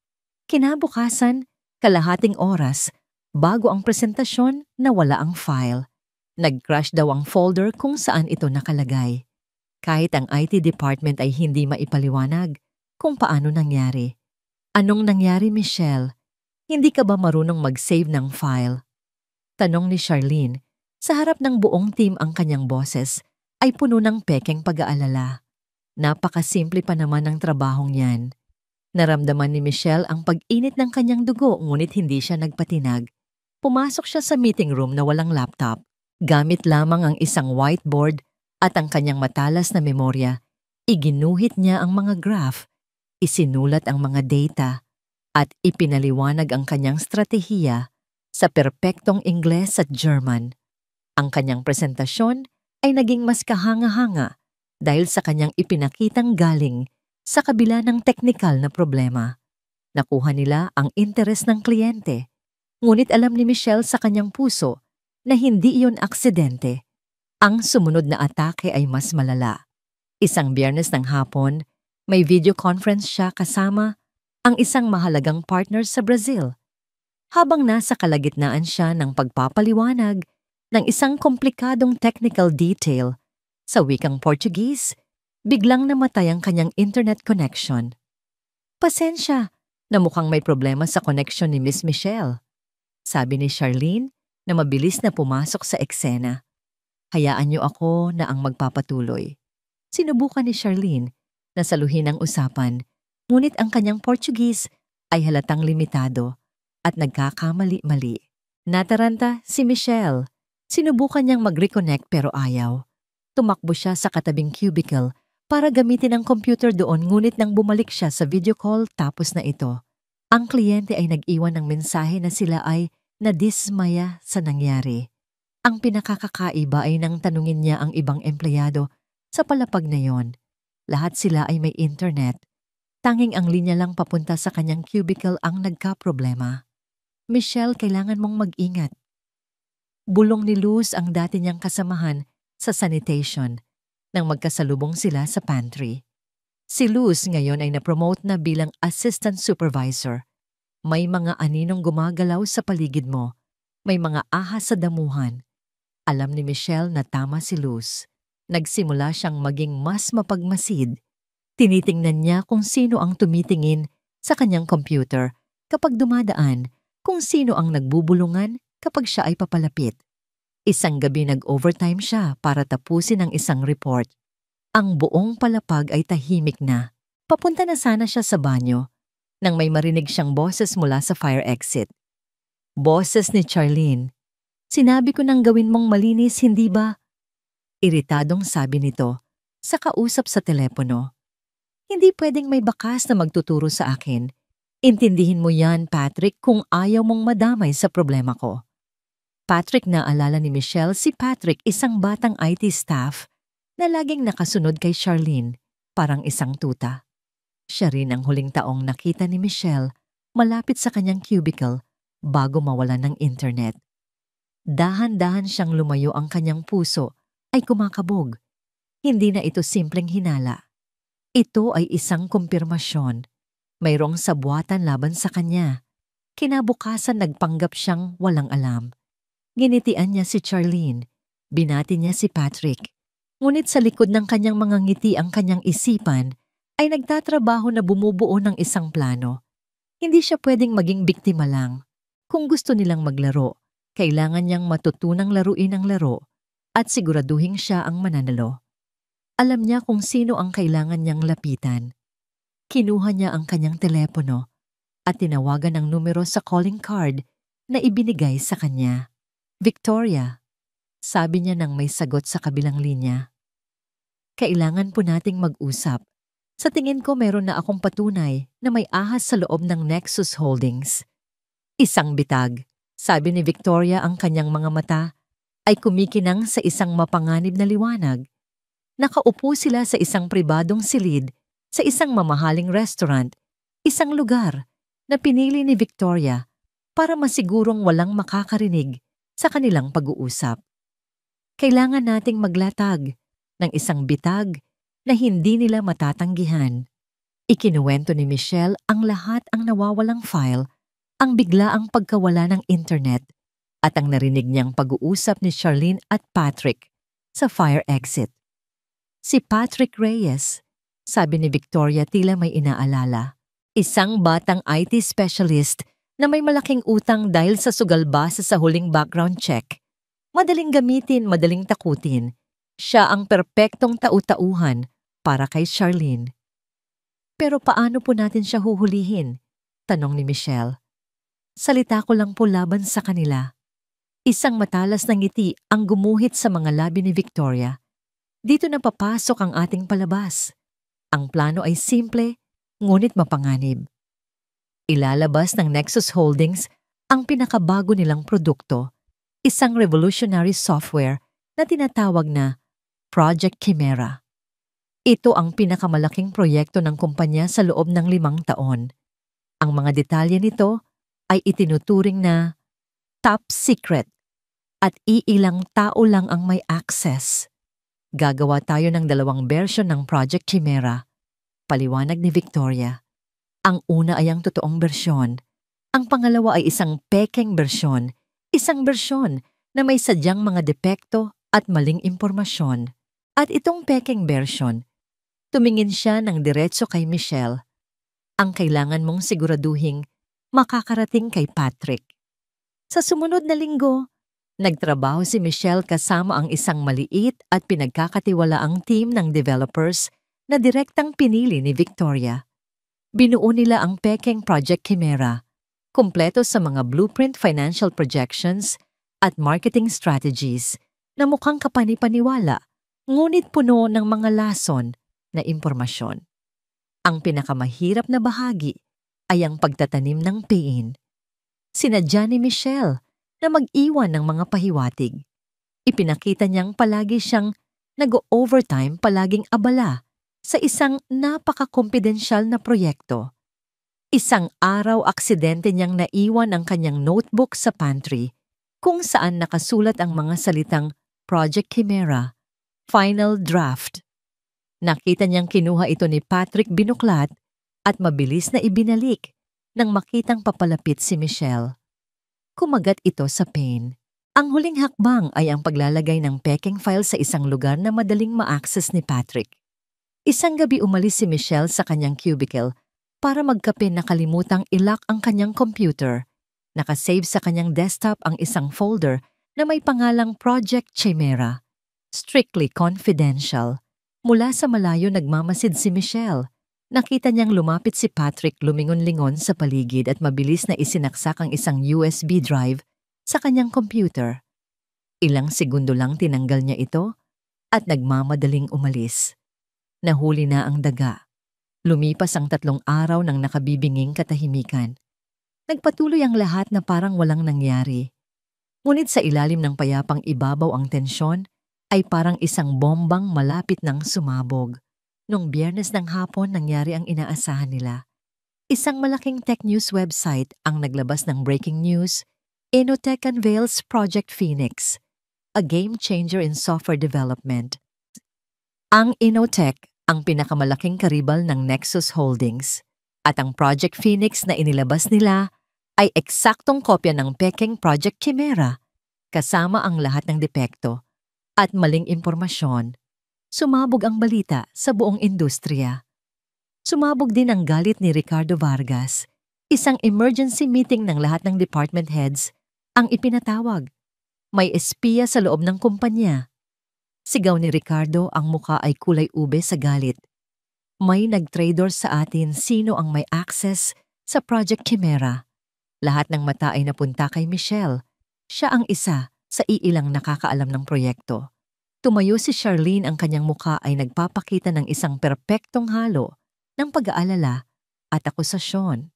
Kinabukasan, kalahating oras, bago ang presentasyon, nawala ang file. Nag-crash daw ang folder kung saan ito nakalagay. Kahit ang IT department ay hindi maipaliwanag kung paano nangyari. Anong nangyari, Michelle? Hindi ka ba marunong mag-save ng file? Tanong ni Charlene. Sa harap ng buong team ang kanyang boses ay puno ng pekeng pag-aalala. Napakasimple pa naman ng trabahong yan. Naramdaman ni Michelle ang pag-init ng kanyang dugo ngunit hindi siya nagpatinag. Pumasok siya sa meeting room na walang laptop. Gamit lamang ang isang whiteboard at ang kanyang matalas na memorya, iginuhit niya ang mga graph, isinulat ang mga data, at ipinaliwanag ang kanyang stratehiya sa perpektong Ingles at German. Ang kanyang presentasyon ay naging mas kahanga-hanga dahil sa kanyang ipinakitang galing sa kabila ng teknikal na problema. Nakuha nila ang interes ng kliyente. Ngunit alam ni Michelle sa kanyang puso na hindi iyon aksidente. Ang sumunod na atake ay mas malala. Isang Biyernes ng hapon, may video conference siya kasama ang isang mahalagang partner sa Brazil. Habang nasa kalagitnaan siya ng pagpapaliwanag ng isang komplikadong technical detail sa wikang Portuguese, biglang namatay ang kanyang internet connection. Pasensya na mukhang may problema sa connection ni Miss Michelle, sabi ni Charlene na mabilis na pumasok sa eksena. Hayaan niyo ako na ang magpapatuloy. Sinubukan ni Charlene na saluhin ang usapan, ngunit ang kanyang Portuguese ay halatang limitado at nagkakamali-mali. Nataranta si Michelle. Sinubukan niyang mag-reconnect pero ayaw. Tumakbo siya sa katabing cubicle para gamitin ang computer doon, ngunit nang bumalik siya sa video call tapos na ito, ang kliyente ay nag-iwan ng mensahe na sila ay nadismaya sa nangyari. Ang pinakakakaiba ay nang tanungin niya ang ibang empleyado sa palapag na yon. Lahat sila ay may internet. Tanging ang linya lang papunta sa kanyang cubicle ang nagka-problema. Michelle, kailangan mong mag-ingat. Bulong ni Luz ang dati niyang kasamahan sa sanitation nang magkasalubong sila sa pantry. Si Luz ngayon ay na-promote na bilang assistant supervisor. May mga aninong gumagalaw sa paligid mo. May mga ahas sa damuhan. Alam ni Michelle na tama si Luz. Nagsimula siyang maging mas mapagmasid. Tinitingnan niya kung sino ang tumitingin sa kanyang computer kapag dumadaan, kung sino ang nagbubulungan kapag siya ay papalapit. Isang gabi nag-overtime siya para tapusin ang isang report. Ang buong palapag ay tahimik na. Papunta na sana siya sa banyo nang may marinig siyang boses mula sa fire exit. Boses ni Charlene. "Sinabi ko nang gawin mong malinis, hindi ba?" Iritadong sabi nito sa kausap sa telepono. "Hindi pwedeng may bakas na magtuturo sa akin. Intindihin mo yan, Patrick, kung ayaw mong madamay sa problema ko." Patrick, naalala ni Michelle, si Patrick, isang batang IT staff na laging nakasunod kay Charlene, parang isang tuta. Siya rin ang huling taong nakita ni Michelle malapit sa kanyang cubicle bago mawalan ng internet. Dahan-dahan siyang lumayo, ang kanyang puso ay kumakabog. Hindi na ito simpleng hinala. Ito ay isang kumpirmasyon. Mayroong sabwatan laban sa kanya. Kinabukasan nagpanggap siyang walang alam. Ginitian niya si Charlene. Binati niya si Patrick. Ngunit sa likod ng kanyang mga ngiti, ang kanyang isipan ay nagtatrabaho na bumubuo ng isang plano. Hindi siya pwedeng maging biktima lang. Kung gusto nilang maglaro, kailangan niyang matutunang laruin ang laro at siguraduhin siya ang mananalo. Alam niya kung sino ang kailangan niyang lapitan. Kinuha niya ang kanyang telepono at tinawagan ang numero sa calling card na ibinigay sa kanya. "Victoria," sabi niya nang may sagot sa kabilang linya. "Kailangan po nating mag-usap. Sa tingin ko meron na akong patunay na may ahas sa loob ng Nexus Holdings." "Isang bitag," sabi ni Victoria, ang kanyang mga mata ay kumikinang sa isang mapanganib na liwanag. Nakaupo sila sa isang pribadong silid sa isang mamahaling restaurant, isang lugar na pinili ni Victoria para masigurong walang makakarinig sa kanilang pag-uusap. Kailangan nating maglatag ng isang bitag na hindi nila matatanggihan. Ikinuwento ni Michelle ang lahat, ang nawawalang file, ang biglaang pagkawala ng internet, at ang narinig niyang pag-uusap ni Charlene at Patrick sa fire exit. "Si Patrick Reyes," sabi ni Victoria, tila may inaalala. "Isang batang IT specialist na may malaking utang dahil sa sugal base sa huling background check. Madaling gamitin, madaling takutin. Siya ang perpektong tau-tauhan para kay Charlene." "Pero paano po natin siya huhulihin?" tanong ni Michelle. "Salita ko lang po laban sa kanila." Isang matalas na ngiti ang gumuhit sa mga labi ni Victoria. "Dito na papasok ang ating palabas. Ang plano ay simple, ngunit mapanganib. Ilalabas ng Nexus Holdings ang pinakabago nilang produkto, isang revolutionary software na tinatawag na Project Chimera. Ito ang pinakamalaking proyekto ng kumpanya sa loob ng 5 taon. Ang mga detalye nito ay itinuturing na top secret at iilang tao lang ang may access. Gagawa tayo ng 2 bersyon ng Project Chimera," paliwanag ni Victoria. "Ang una ay ang totoong bersyon. Ang pangalawa ay isang pekeng bersyon, isang bersyon na may sadyang mga depekto at maling impormasyon. At itong pekeng bersyon," tumingin siya ng diretso kay Michelle, "ang kailangan mong siguraduhing makakarating kay Patrick." Sa sumunod na linggo, nagtrabaho si Michelle kasama ang isang maliit at pinagkakatiwalaang team ng developers na direktang pinili ni Victoria. Binuo nila ang pekeng Project Chimera, kumpleto sa mga blueprint, financial projections at marketing strategies na mukhang kapani-paniwala, ngunit puno ng mga lason na impormasyon. Ang pinakamahirap na bahagi ay ang pagtatanim ng pain. Sinadya ni Michelle na mag-iwan ng mga pahiwatig. Ipinakita niyang palagi siyang nag-overtime, palaging abala sa isang napaka-kumpidensyal na proyekto. Isang araw aksidente niyang naiwan ang kanyang notebook sa pantry kung saan nakasulat ang mga salitang Project Chimera, Final Draft. Nakita niyang kinuha ito ni Patrick binuklat at mabilis na ibinalik nang makitang papalapit si Michelle. Kumagat ito sa pain. Ang huling hakbang ay ang paglalagay ng pekeng file sa isang lugar na madaling ma-access ni Patrick. Isang gabi umalis si Michelle sa kanyang cubicle para magkape, nakalimutang ilock ang kanyang computer. Nakasave sa kanyang desktop ang isang folder na may pangalang Project Chimera. Strictly confidential. Mula sa malayo nagmamasid si Michelle. Nakita niyang lumapit si Patrick, lumingon-lingon sa paligid at mabilis na isinaksak ang isang USB drive sa kanyang computer. Ilang segundo lang tinanggal niya ito at nagmamadaling umalis. Nahuli na ang daga. Lumipas ang 3 araw ng nakabibinging katahimikan. Nagpatuloy ang lahat na parang walang nangyari. Ngunit sa ilalim ng payapang ibabaw ang tensyon ay parang isang bombang malapit ng sumabog. Noong Biyernes ng hapon nangyari ang inaasahan nila. Isang malaking tech news website ang naglabas ng breaking news: Inotech unveils Project Phoenix, a game changer in software development. Ang Inotech ang pinakamalaking karibal ng Nexus Holdings at ang Project Phoenix na inilabas nila ay eksaktong kopya ng pekeng Project Chimera kasama ang lahat ng depekto at maling impormasyon. Sumabog ang balita sa buong industriya. Sumabog din ang galit ni Ricardo Vargas. Isang emergency meeting ng lahat ng department heads ang ipinatawag. May espiya sa loob ng kumpanya. Sigaw ni Ricardo, ang muka ay kulay ube sa galit. May nag-traitor sa atin, sino ang may access sa Project Chimera. Lahat ng mata ay napunta kay Michelle. Siya ang isa sa iilang nakakaalam ng proyekto. Tumayo si Charlene, ang kanyang muka ay nagpapakita ng isang perpektong halo ng pag-aalala at akusasyon.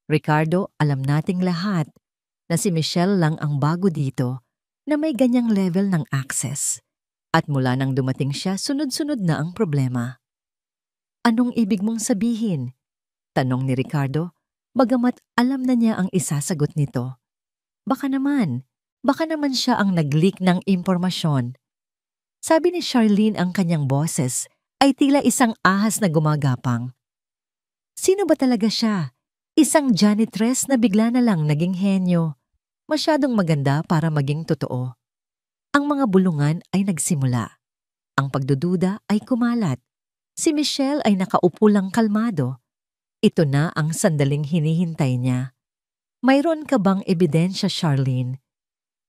Ricardo, alam nating lahat na si Michelle lang ang bago dito na may ganyang level ng access. At mula nang dumating siya, sunod-sunod na ang problema. Anong ibig mong sabihin? Tanong ni Ricardo, bagamat alam na niya ang isasagot nito. Baka naman siya ang nag-leak ng impormasyon. Sabi ni Charlene, ang kanyang boses ay tila isang ahas na gumagapang. Sino ba talaga siya? Isang janitress na bigla na lang naging henyo. Masyadong maganda para maging totoo. Ang mga bulungan ay nagsimula. Ang pagdududa ay kumalat. Si Michelle ay nakaupo lang kalmado. Ito na ang sandaling hinihintay niya. Mayroon ka bang ebidensya, Charlene?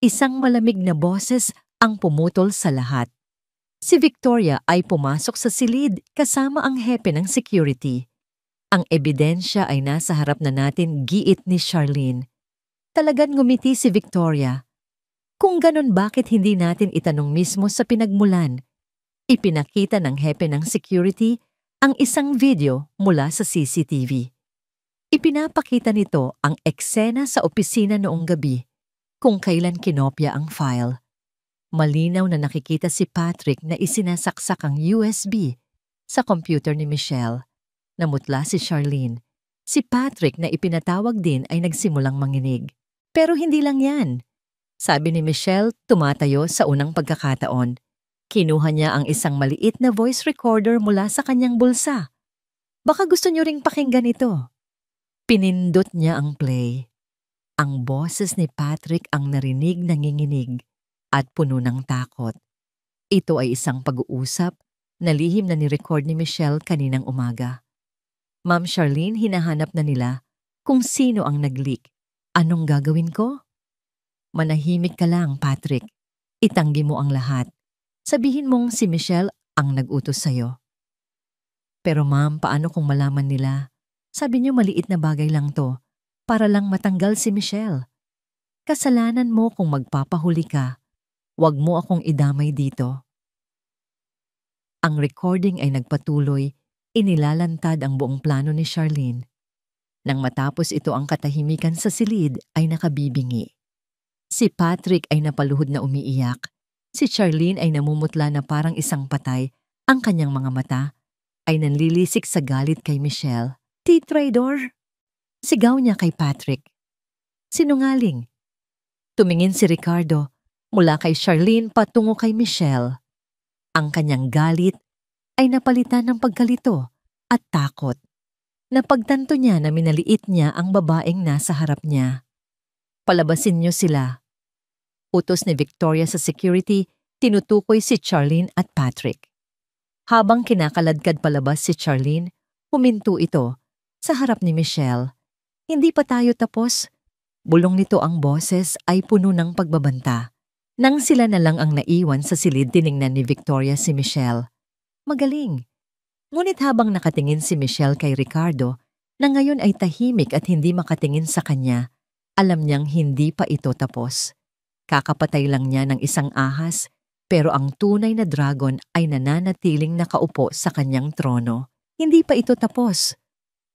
Isang malamig na boses ang pumutol sa lahat. Si Victoria ay pumasok sa silid kasama ang hepe ng security. Ang ebidensya ay nasa harap na natin, giit ni Charlene. Talagang ngumiti si Victoria. Kung ganon, bakit hindi natin itanong mismo sa pinagmulan? Ipinakita ng hepe ng security ang isang video mula sa CCTV. Ipinapakita nito ang eksena sa opisina noong gabi, kung kailan kinopya ang file. Malinaw na nakikita si Patrick na isinasaksak ang USB sa computer ni Michelle. Namutla si Charlene. Si Patrick na ipinatawag din ay nagsimulang manginig. Pero hindi lang yan. Sabi ni Michelle, tumatayo sa unang pagkakataon. Kinuha niya ang isang maliit na voice recorder mula sa kanyang bulsa. Baka gusto niyo ring pakinggan ito. Pinindot niya ang play. Ang boses ni Patrick ang narinig, nanginginig at puno ng takot. Ito ay isang pag-uusap na lihim na ni-record ni Michelle kaninang umaga. Ma'am Charlene, hinahanap na nila kung sino ang nag-leak. Anong gagawin ko? Manahimik ka lang, Patrick. Itanggi mo ang lahat. Sabihin mong si Michelle ang nag-utos sa'yo. Pero ma'am, paano kung malaman nila? Sabi niyo maliit na bagay lang to, para lang matanggal si Michelle. Kasalanan mo kung magpapahuli ka. Huwag mo akong idamay dito. Ang recording ay nagpatuloy, inilalantad ang buong plano ni Charlene. Nang matapos ito ang katahimikan sa silid ay nakabibingi. Si Patrick ay napaluhod na umiiyak. Si Charlene ay namumutla na parang isang patay. Ang kanyang mga mata ay nanlilisik sa galit kay Michelle. "Traitor!" Sigaw niya kay Patrick. "Sinungaling!" Tumingin si Ricardo mula kay Charlene patungo kay Michelle. Ang kanyang galit ay napalitan ng pagkalito at takot. Napagtanto niya na minaliit niya ang babaeng nasa harap niya. "Palabasin niyo sila." Utos ni Victoria sa security, tinutukoy si Charlene at Patrick. Habang kinakaladkad palabas si Charlene, huminto ito sa harap ni Michelle. "Hindi pa tayo tapos." Bulong nito ang boses ay puno ng pagbabanta. Nang sila na lang ang naiwan sa silid, tiningnan ni Victoria si Michelle. Magaling. Ngunit habang nakatingin si Michelle kay Ricardo, na ngayon ay tahimik at hindi makatingin sa kanya, alam niyang hindi pa ito tapos. Kakapatay lang niya ng isang ahas, pero ang tunay na dragon ay nananatiling nakaupo sa kanyang trono. Hindi pa ito tapos.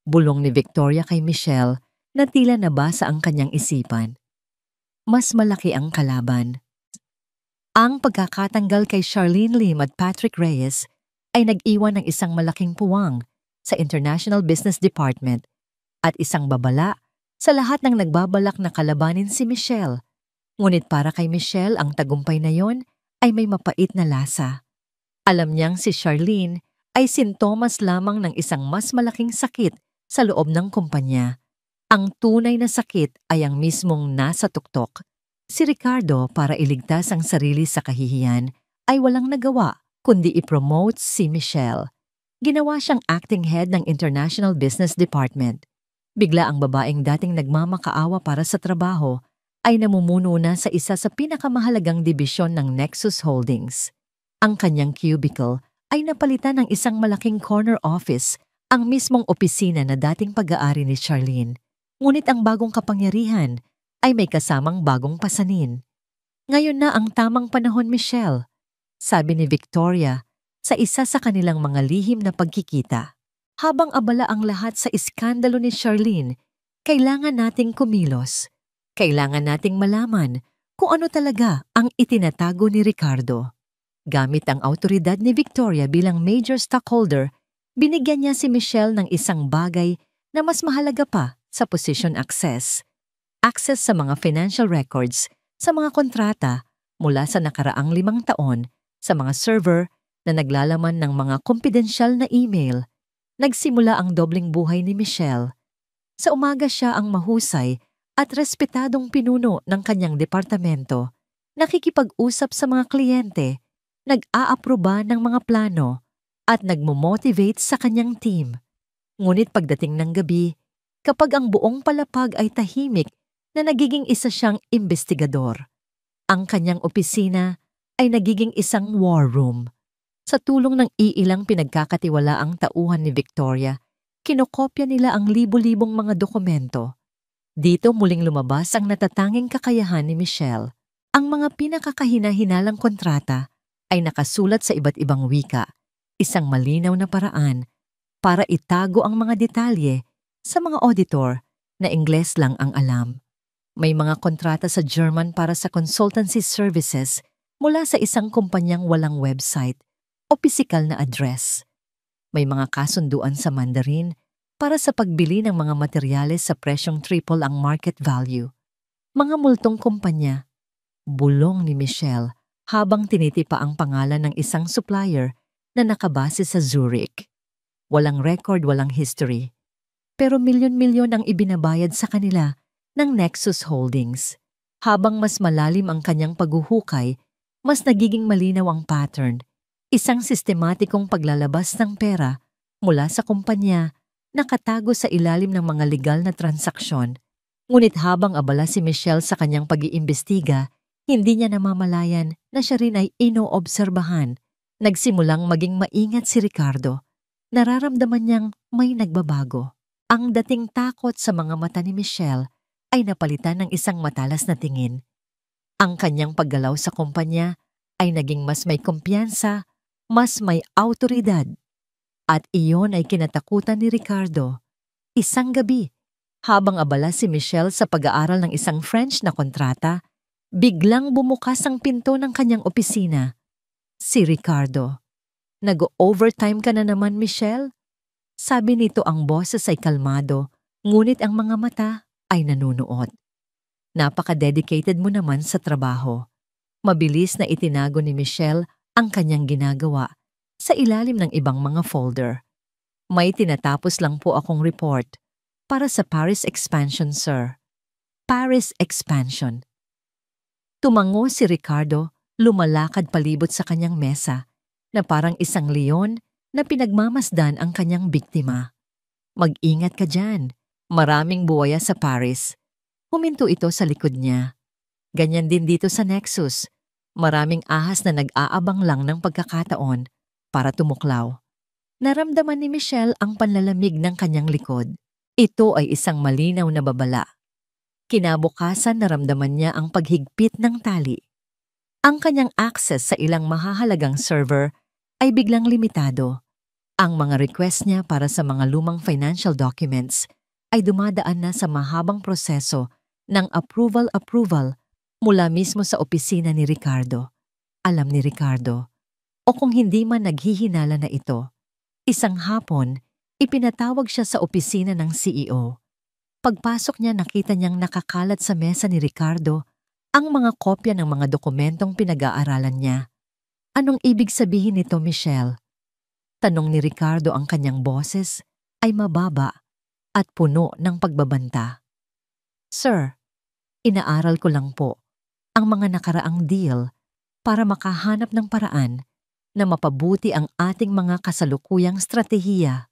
Bulong ni Victoria kay Michelle na tila nabasa ang kanyang isipan. Mas malaki ang kalaban. Ang pagkakatanggal kay Charlene Lim at Patrick Reyes ay nag-iwan ng isang malaking puwang sa International Business Department at isang babala sa lahat ng nagbabalak na kalabanin si Michelle. Ngunit para kay Michelle, ang tagumpay na yon ay may mapait na lasa. Alam niyang si Charlene ay sintomas lamang ng isang mas malaking sakit sa loob ng kumpanya. Ang tunay na sakit ay ang mismong nasa tuktok. Si Ricardo, para iligtas ang sarili sa kahihiyan, ay walang nagawa kundi i-promote si Michelle. Ginawa siyang acting head ng International Business Department. Bigla ang babaeng dating nagmamakaawa para sa trabaho ay namumuno na sa isa sa pinakamahalagang dibisyon ng Nexus Holdings. Ang kanyang cubicle ay napalitan ng isang malaking corner office, ang mismong opisina na dating pag-aari ni Charlene. Ngunit ang bagong kapangyarihan ay may kasamang bagong pasanin. "Ngayon na ang tamang panahon, Michelle," sabi ni Victoria sa isa sa kanilang mga lihim na pagkikita. "Habang abala ang lahat sa iskandalo ni Charlene, kailangan nating kumilos. Kailangan nating malaman kung ano talaga ang itinatago ni Ricardo." Gamit ang autoridad ni Victoria bilang major stockholder, binigyan niya si Michelle ng isang bagay na mas mahalaga pa sa position access. Access sa mga financial records, sa mga kontrata mula sa nakaraang 5 taon, sa mga server na naglalaman ng mga kumpidensyal na email. Nagsimula ang dobling buhay ni Michelle. Sa umaga siya ang mahusay at respetadong pinuno ng kanyang departamento, nakikipag-usap sa mga kliyente, nag-aaproba ng mga plano, at nagmo-motivate sa kanyang team. Ngunit pagdating ng gabi, kapag ang buong palapag ay tahimik, na nagiging isa siyang investigador. Ang kanyang opisina ay nagiging isang war room. Sa tulong ng iilang pinagkakatiwalaang tauhan ni Victoria, kinokopya nila ang libo-libong mga dokumento. Dito muling lumabas ang natatanging kakayahan ni Michelle. Ang mga pinakakahina-hinalang kontrata ay nakasulat sa iba't ibang wika, isang malinaw na paraan para itago ang mga detalye sa mga auditor na Ingles lang ang alam. May mga kontrata sa German para sa consultancy services mula sa isang kumpanyang walang website o pisikal na address. May mga kasunduan sa Mandarin para sa pagbili ng mga materyales sa presyong triple ang market value. Mga multong kumpanya. Bulong ni Michelle habang tinitipa ang pangalan ng isang supplier na nakabase sa Zurich. Walang record, walang history. Pero milyon-milyon ang ibinabayad sa kanila ng Nexus Holdings. Habang mas malalim ang kanyang paghuhukay, mas nagiging malinaw ang pattern. Isang sistematikong paglalabas ng pera mula sa kumpanya, nakatago sa ilalim ng mga legal na transaksyon. Ngunit habang abala si Michelle sa kanyang pag-iimbestiga, hindi niya namamalayan na siya rin ay inoobserbahan. Nagsimulang maging maingat si Ricardo. Nararamdaman niyang may nagbabago. Ang dating takot sa mga mata ni Michelle ay napalitan ng isang matalas na tingin. Ang kanyang paggalaw sa kumpanya ay naging mas may kumpiyansa, mas may awtoridad. At iyon ay kinatakutan ni Ricardo. Isang gabi, habang abala si Michelle sa pag-aaral ng isang French na kontrata, biglang bumukas ang pinto ng kanyang opisina. Si Ricardo. "Nag-overtime ka na naman, Michelle?" Sabi nito, ang boses ay kalmado, ngunit ang mga mata ay nanunuot. "Napaka-dedicated mo naman sa trabaho." Mabilis na itinago ni Michelle ang kanyang ginagawa sa ilalim ng ibang mga folder. "May tinatapos lang po akong report para sa Paris expansion, sir." Paris expansion. Tumango si Ricardo, lumalakad palibot sa kanyang mesa na parang isang leon na pinagmamasdan ang kanyang biktima. "Mag-ingat ka dyan. Maraming buwaya sa Paris." Huminto ito sa likod niya. "Ganyan din dito sa Nexus. Maraming ahas na nag-aabang lang ng pagkakataon para tumuklaw." Naramdaman ni Michelle ang panlalamig ng kanyang likod. Ito ay isang malinaw na babala. Kinabukasan naramdaman niya ang paghigpit ng tali. Ang kanyang access sa ilang mahahalagang server ay biglang limitado. Ang mga request niya para sa mga lumang financial documents ay dumadaan na sa mahabang proseso ng approval mula mismo sa opisina ni Ricardo. Alam ni Ricardo, o kung hindi man naghihinala na ito, isang hapon, ipinatawag siya sa opisina ng CEO. Pagpasok niya, nakita niyang nakakalat sa mesa ni Ricardo ang mga kopya ng mga dokumentong pinag-aaralan niya. "Anong ibig sabihin nito, Michelle?" Tanong ni Ricardo. Ang kanyang boses ay mababa at puno ng pagbabanta. "Sir, inaaral ko lang po ang mga nakaraang deal para makahanap ng paraan na mapabuti ang ating mga kasalukuyang stratehiya."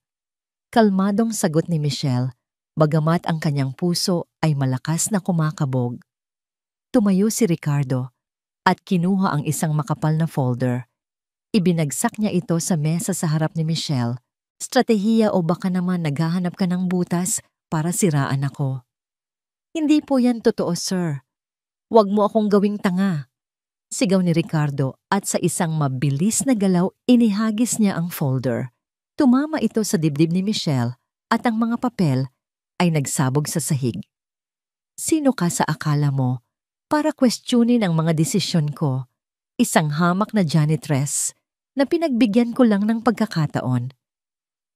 Kalmadong sagot ni Michelle, bagamat ang kanyang puso ay malakas na kumakabog. Tumayo si Ricardo at kinuha ang isang makapal na folder. Ibinagsak niya ito sa mesa sa harap ni Michelle. "Stratehiya o baka naman naghahanap ka ng butas para siraan ako?" "Hindi po yan totoo, sir. Huwag mo akong gawing tanga." Sigaw ni Ricardo at sa isang mabilis na galaw inihagis niya ang folder. Tumama ito sa dibdib ni Michelle at ang mga papel ay nagsabog sa sahig. "Sino ka sa akala mo para questionin ang mga desisyon ko? Isang hamak na janitress na pinagbigyan ko lang ng pagkakataon.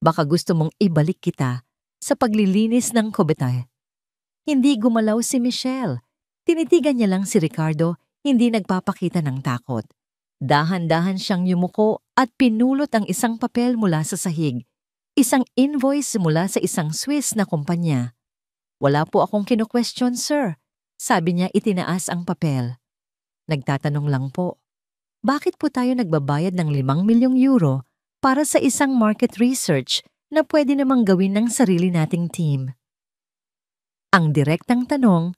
Baka gusto mong ibalik kita sa paglilinis ng kubetay." Hindi gumalaw si Michelle. Tinitigan niya lang si Ricardo, hindi nagpapakita ng takot. Dahan-dahan siyang yumuko at pinulot ang isang papel mula sa sahig. Isang invoice mula sa isang Swiss na kumpanya. "Wala po akong kino-question, sir." Sabi niya, itinaas ang papel. "Nagtatanong lang po. Bakit po tayo nagbabayad ng 5 milyong euro para sa isang market research na pwede namang gawin ng sarili nating team?" Ang direktang tanong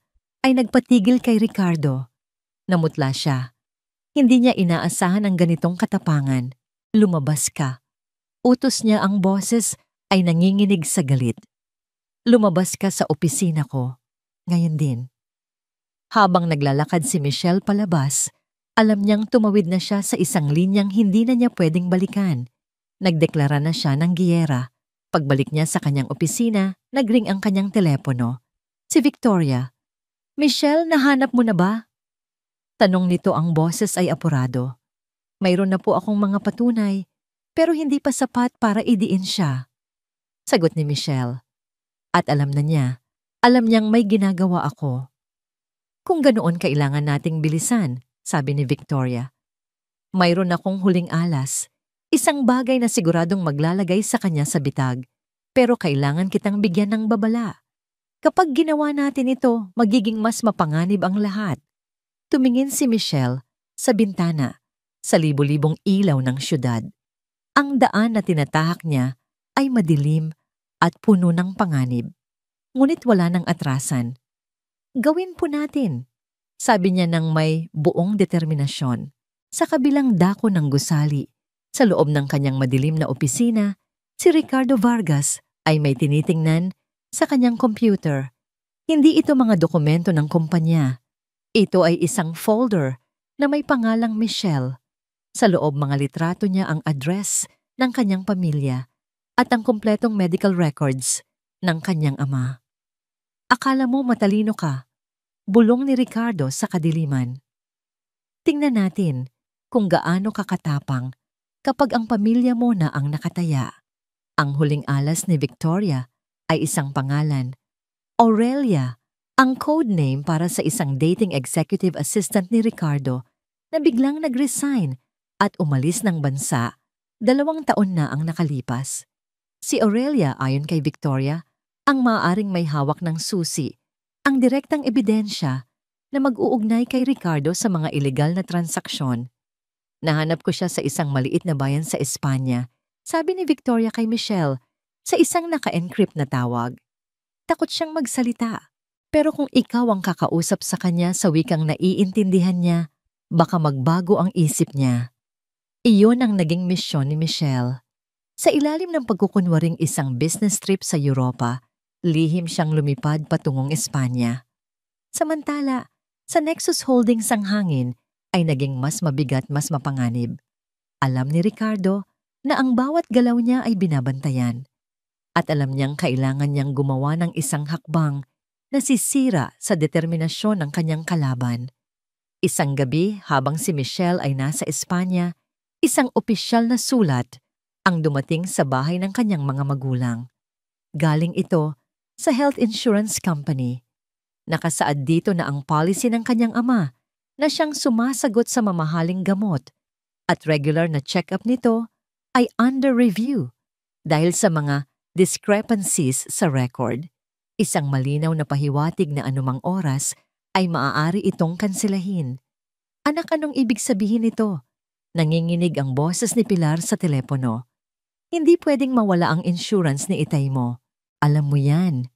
ay nagpatigil kay Ricardo. Namutla siya. Hindi niya inaasahan ang ganitong katapangan. "Lumabas ka." Utos niya. Ang boses ay nanginginig sa galit. "Lumabas ka sa opisina ko. Ngayon din." Habang naglalakad si Michelle palabas, alam niyang tumawid na siya sa isang linyang hindi na niya pwedeng balikan. Nagdeklara na siya ng giyera. Pagbalik niya sa kanyang opisina, nagring ang kanyang telepono. Si Victoria. "Michelle, nahanap mo na ba?" Tanong nito. Ang boses ay apurado. "Mayroon na po akong mga patunay, pero hindi pa sapat para idiin siya." Sagot ni Michelle. At alam na niya, alam niyang may ginagawa ako. "Kung ganoon, kailangan nating bilisan," sabi ni Victoria. "Mayroon akong huling alas, isang bagay na siguradong maglalagay sa kanya sa bitag, pero kailangan kitang bigyan ng babala. Kapag ginawa natin ito, magiging mas mapanganib ang lahat." Tumingin si Michelle sa bintana, sa libo-libong ilaw ng syudad. Ang daan na tinatahak niya ay madilim at puno ng panganib. Ngunit wala ng atrasan. "Gawin po natin," sabi niya ng may buong determinasyon. Sa kabilang dako ng gusali, sa loob ng kanyang madilim na opisina, si Ricardo Vargas ay may tinitingnan sa kanyang computer. Hindi ito mga dokumento ng kumpanya. Ito ay isang folder na may pangalang Michelle. Sa loob mga litrato niya ang address ng kanyang pamilya at ang kumpletong medical records ng kanyang ama. Akala mo matalino ka, bulong ni Ricardo sa kadiliman. Tingnan natin kung gaano kakatapang kapag ang pamilya mo na ang nakataya. Ang huling alas ni Victoria ay isang pangalan, Aurelia, ang codename para sa isang dating executive assistant ni Ricardo na biglang nag-resign at umalis ng bansa 2 taon na ang nakalipas. Si Aurelia ayon kay Victoria ang maaaring may hawak ng susi, ang direktang ebidensya na mag-uugnay kay Ricardo sa mga ilegal na transaksyon. Nahanap ko siya sa isang maliit na bayan sa Espanya, sabi ni Victoria kay Michelle sa isang naka-encrypt na tawag. Takot siyang magsalita, pero kung ikaw ang kakausap sa kanya sa wikang naiintindihan niya, baka magbago ang isip niya. Iyon ang naging misyon ni Michelle. Sa ilalim ng pagkukunwaring isang business trip sa Europa, lihim siyang lumipad patungong Espanya. Samantala, sa Nexus Holdings ang hangin ay naging mas mabigat, mas mapanganib. Alam ni Ricardo na ang bawat galaw niya ay binabantayan. At alam niyang kailangan niyang gumawa ng isang hakbang na sisira sa determinasyon ng kanyang kalaban. Isang gabi habang si Michelle ay nasa Espanya, isang opisyal na sulat ang dumating sa bahay ng kanyang mga magulang. Galing ito sa health insurance company. Nakasaad dito na ang policy ng kanyang ama na siyang sumasagot sa mamahaling gamot at regular na check-up nito ay under review dahil sa mga discrepancies sa record. Isang malinaw na pahiwatig na anumang oras ay maaari itong kanselahin. Anak, anong ibig sabihin nito? Nanginginig ang boses ni Pilar sa telepono. Hindi pwedeng mawala ang insurance ni itay mo. Alam mo yan.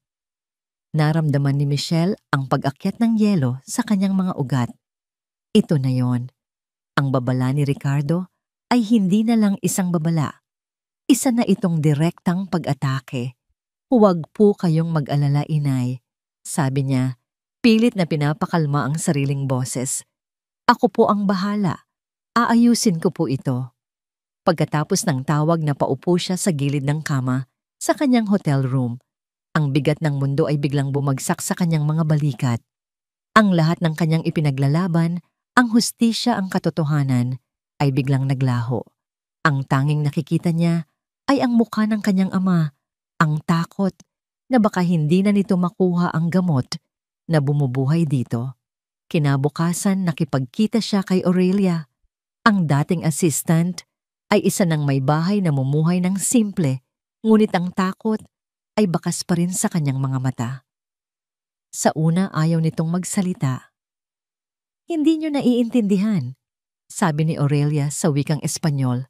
Naramdaman ni Michelle ang pag-akyat ng yelo sa kanyang mga ugat. Ito na yon. Ang babala ni Ricardo ay hindi na lang isang babala. Isa na itong direktang pag-atake. Huwag po kayong mag-alala, inay. Sabi niya, pilit na pinapakalma ang sariling boses. Ako po ang bahala. Aayusin ko po ito. Pagkatapos ng tawag na paupo siya sa gilid ng kama sa kanyang hotel room, ang bigat ng mundo ay biglang bumagsak sa kanyang mga balikat. Ang lahat ng kanyang ipinaglalaban, ang hustisya, ang katotohanan, ay biglang naglaho. Ang tanging nakikita niya ay ang mukha ng kanyang ama, ang takot na baka hindi na nito makuha ang gamot na bumubuhay dito. Kinabukasan nakipagkita siya kay Aurelia. Ang dating assistant ay isa ng may bahay na mumuhay ng simple, ngunit ang takot ay bakas pa rin sa kanyang mga mata. Sa una ayaw nitong magsalita. Hindi niyo naiintindihan, sabi ni Aurelia sa wikang Espanyol.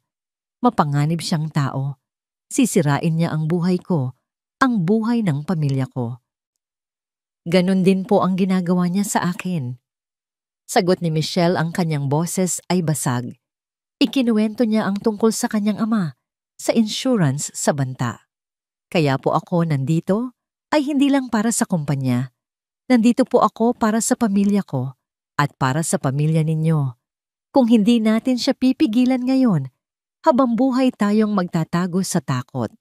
Mapanganib siyang tao. Sisirain niya ang buhay ko, ang buhay ng pamilya ko. Ganon din po ang ginagawa niya sa akin. Sagot ni Michelle, ang kanyang boses ay basag. Ikinuwento niya ang tungkol sa kanyang ama, sa insurance sa banta. Kaya po ako nandito ay hindi lang para sa kumpanya. Nandito po ako para sa pamilya ko at para sa pamilya ninyo. Kung hindi natin siya pipigilan ngayon, habang buhay tayong magtatago sa takot.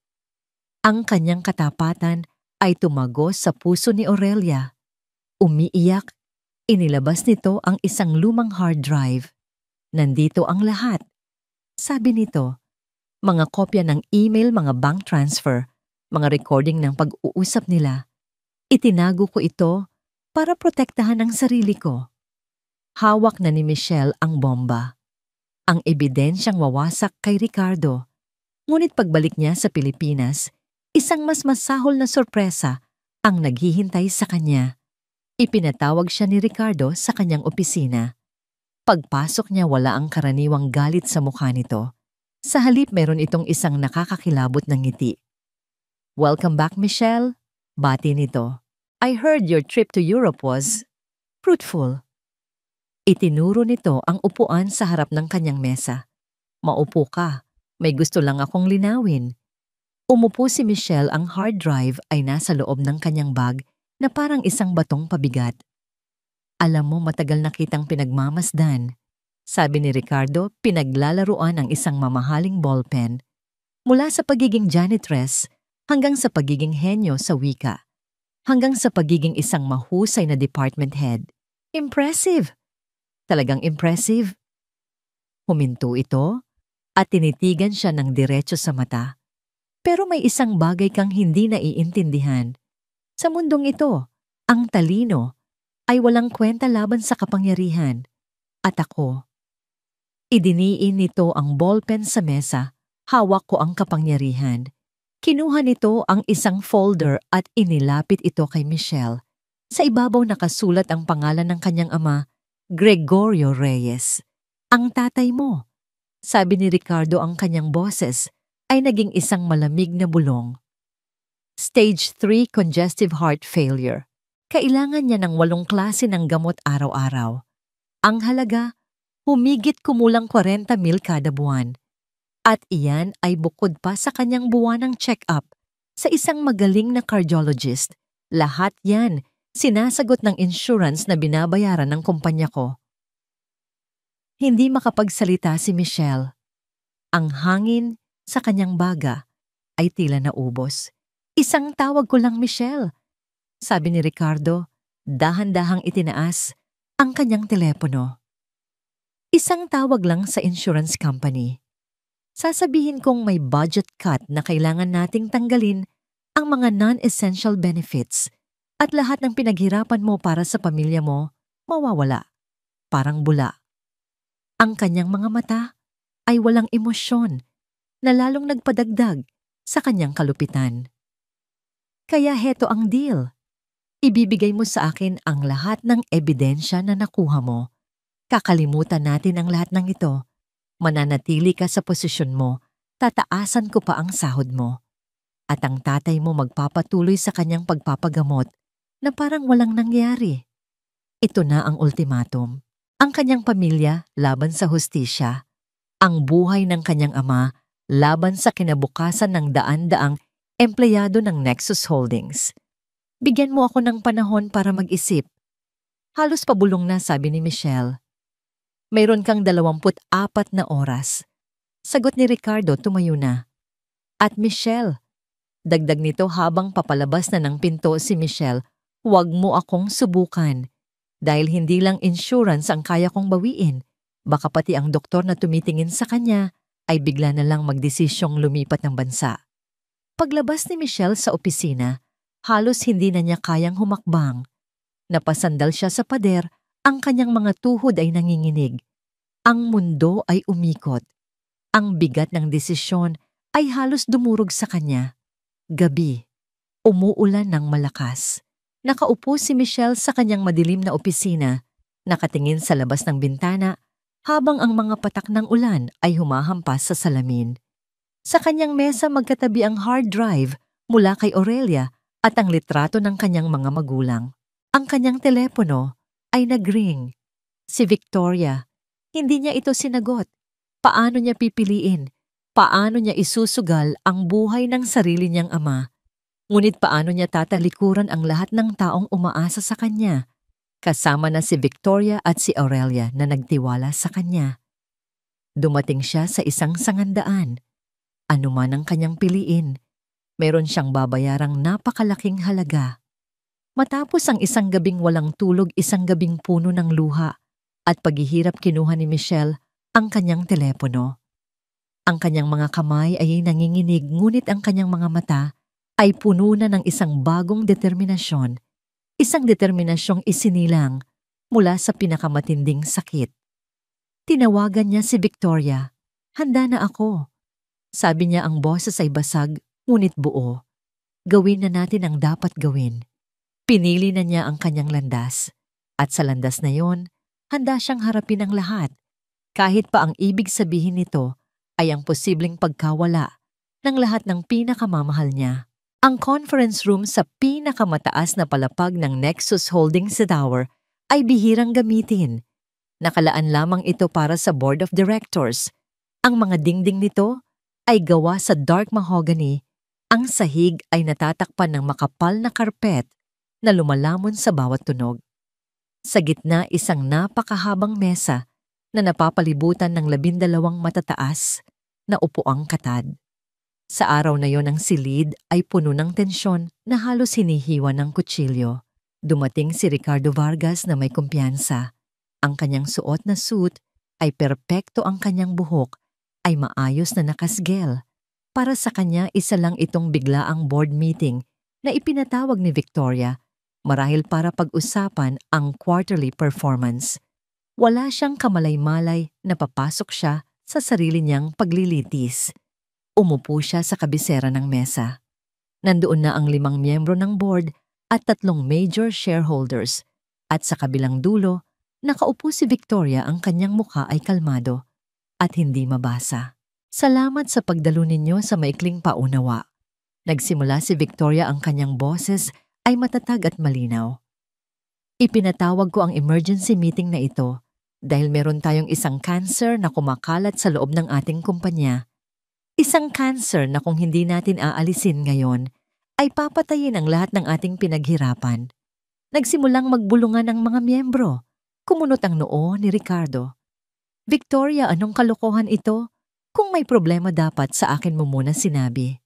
Ang kanyang katapatan ay tumagos sa puso ni Aurelia. Umiiyak, inilabas nito ang isang lumang hard drive. Nandito ang lahat. Sabi nito, mga kopya ng email, mga bank transfer, mga recording ng pag-uusap nila. Itinago ko ito para protektahan ang sarili ko. Hawak na ni Michelle ang bomba. Ang ebidensyang wawasak kay Ricardo. Ngunit pagbalik niya sa Pilipinas, isang mas masahol na sorpresa ang naghihintay sa kanya. Ipinatawag siya ni Ricardo sa kanyang opisina. Pagpasok niya, wala ang karaniwang galit sa mukha nito. Sa halip, meron itong isang nakakakilabot na ngiti. Welcome back, Michelle. Bati nito. I heard your trip to Europe was fruitful. Itinuro nito ang upuan sa harap ng kanyang mesa. Maupo ka. May gusto lang akong linawin. Umupo si Michelle, ang hard drive ay nasa loob ng kanyang bag na parang isang batong pabigat. Alam mo, matagal na kitang pinagmamasdan. Sabi ni Ricardo, pinaglalaruan ang isang mamahaling ballpen mula sa pagiging janitress hanggang sa pagiging henyo sa wika, hanggang sa pagiging isang mahusay na department head. Impressive! Talagang impressive. Huminto ito at tinitigan siya ng diretso sa mata. Pero may isang bagay kang hindi naiintindihan. Sa mundong ito, ang talino ay walang kwenta laban sa kapangyarihan. At ako, idiniin nito ang ballpen sa mesa, hawak ko ang kapangyarihan. Kinuha nito ang isang folder at inilapit ito kay Michelle. Sa ibabaw nakasulat ang pangalan ng kanyang ama, Gregorio Reyes. Ang tatay mo. Sabi ni Ricardo, ang kanyang boses ay naging isang malamig na bulong. Stage 3 congestive heart failure. Kailangan niya ng 8 klase ng gamot araw-araw. Ang halaga, humigit kumulang 40,000 kada buwan. At iyan ay bukod pa sa kanyang buwanang check-up sa isang magaling na cardiologist. Lahat yan sinasagot ng insurance na binabayaran ng kumpanya ko. Hindi makapagsalita si Michelle. Ang hangin sa kanyang baga ay tila naubos. Isang tawag ko lang, Michelle. Sabi ni Ricardo, dahan-dahang itinaas ang kanyang telepono. Isang tawag lang sa insurance company. Sasabihin kong may budget cut na kailangan nating tanggalin ang mga non-essential benefits at lahat ng pinaghirapan mo para sa pamilya mo mawawala. Parang bula. Ang kanyang mga mata ay walang emosyon na lalong nagpadagdag sa kanyang kalupitan. Kaya heto ang deal. Ibibigay mo sa akin ang lahat ng ebidensya na nakuha mo. Kakalimutan natin ang lahat ng ito. Mananatili ka sa posisyon mo, tataasan ko pa ang sahod mo. At ang tatay mo magpapatuloy sa kanyang pagpapagamot na parang walang nangyari. Ito na ang ultimatum. Ang kanyang pamilya laban sa hustisya. Ang buhay ng kanyang ama laban sa kinabukasan ng daan-daang empleyado ng Nexus Holdings. Bigyan mo ako ng panahon para mag-isip. Halos pabulong na, sabi ni Michelle. Mayroon kang 24 na oras. Sagot ni Ricardo, tumayo na. At Michelle, dagdag nito habang papalabas na ng pinto si Michelle, huwag mo akong subukan. Dahil hindi lang insurance ang kaya kong bawiin. Baka pati ang doktor na tumitingin sa kanya ay bigla na lang magdesisyong lumipat ng bansa. Paglabas ni Michelle sa opisina, halos hindi na niya kayang humakbang. Napasandal siya sa pader, ang kanyang mga tuhod ay nanginginig. Ang mundo ay umikot. Ang bigat ng desisyon ay halos dumurog sa kanya. Gabi, umuulan ng malakas. Nakaupo si Michelle sa kanyang madilim na opisina, nakatingin sa labas ng bintana habang ang mga patak ng ulan ay humahampas sa salamin. Sa kanyang mesa magkatabi ang hard drive mula kay Aurelia at ang litrato ng kanyang mga magulang. Ang kanyang telepono ay nag-ring. Si Victoria, hindi niya ito sinagot. Paano niya pipiliin? Paano niya isusugal ang buhay ng sarili niyang ama? Ngunit paano niya tatalikuran ang lahat ng taong umaasa sa kanya? Kasama na si Victoria at si Aurelia na nagtiwala sa kanya. Dumating siya sa isang sangandaan. Ano man ang kanyang piliin, meron siyang babayarang napakalaking halaga. Matapos ang isang gabing walang tulog, isang gabing puno ng luha at paghihirap, kinuha ni Michelle ang kanyang telepono. Ang kanyang mga kamay ay nanginginig, ngunit ang kanyang mga mata ay puno na ng isang bagong determinasyon. Isang determinasyong isinilang mula sa pinakamatinding sakit. Tinawagan niya si Victoria. Handa na ako. Sabi niya, ang boses ay basag, ngunit buo. Gawin na natin ang dapat gawin. Pinili na niya ang kanyang landas. At sa landas na yon, handa siyang harapin ang lahat. Kahit pa ang ibig sabihin nito ay ang posibleng pagkawala ng lahat ng pinakamamahal niya. Ang conference room sa pinakamataas na palapag ng Nexus Holdings Tower ay bihirang gamitin. Nakalaan lamang ito para sa board of directors. Ang mga dingding nito ay gawa sa dark mahogany. Ang sahig ay natatakpan ng makapal na karpet na lumalamon sa bawat tunog. Sa gitna, isang napakahabang mesa na napapalibutan ng 12 matataas na upuang katad. Sa araw na yon ang silid ay puno ng tensyon na halos hinihiwa ng kutsilyo. Dumating si Ricardo Vargas na may kumpiyansa. Ang kanyang suot na suit ay perpekto, ang kanyang buhok ay maayos na nakasgel. Para sa kanya, isa lang itong biglaang board meeting na ipinatawag ni Victoria marahil para pag-usapan ang quarterly performance. Wala siyang kamalay-malay na papasok siya sa sarili niyang paglilitis. Umupo siya sa kabisera ng mesa. Nandoon na ang 5 miyembro ng board at 3 major shareholders. At sa kabilang dulo, nakaupo si Victoria, ang kanyang mukha ay kalmado at hindi mabasa. Salamat sa pagdalo ninyo sa maikling paunawa. Nagsimula si Victoria, ang kanyang boses ay matatag at malinaw. Ipinatawag ko ang emergency meeting na ito dahil meron tayong isang cancer na kumakalat sa loob ng ating kumpanya. Isang cancer na kung hindi natin aalisin ngayon, ay papatayin ang lahat ng ating pinaghirapan. Nagsimulang magbulungan ang mga miyembro. Kumunot ang noo ni Ricardo. Victoria, anong kalokohan ito? Kung may problema dapat sa akin mo muna sinabi.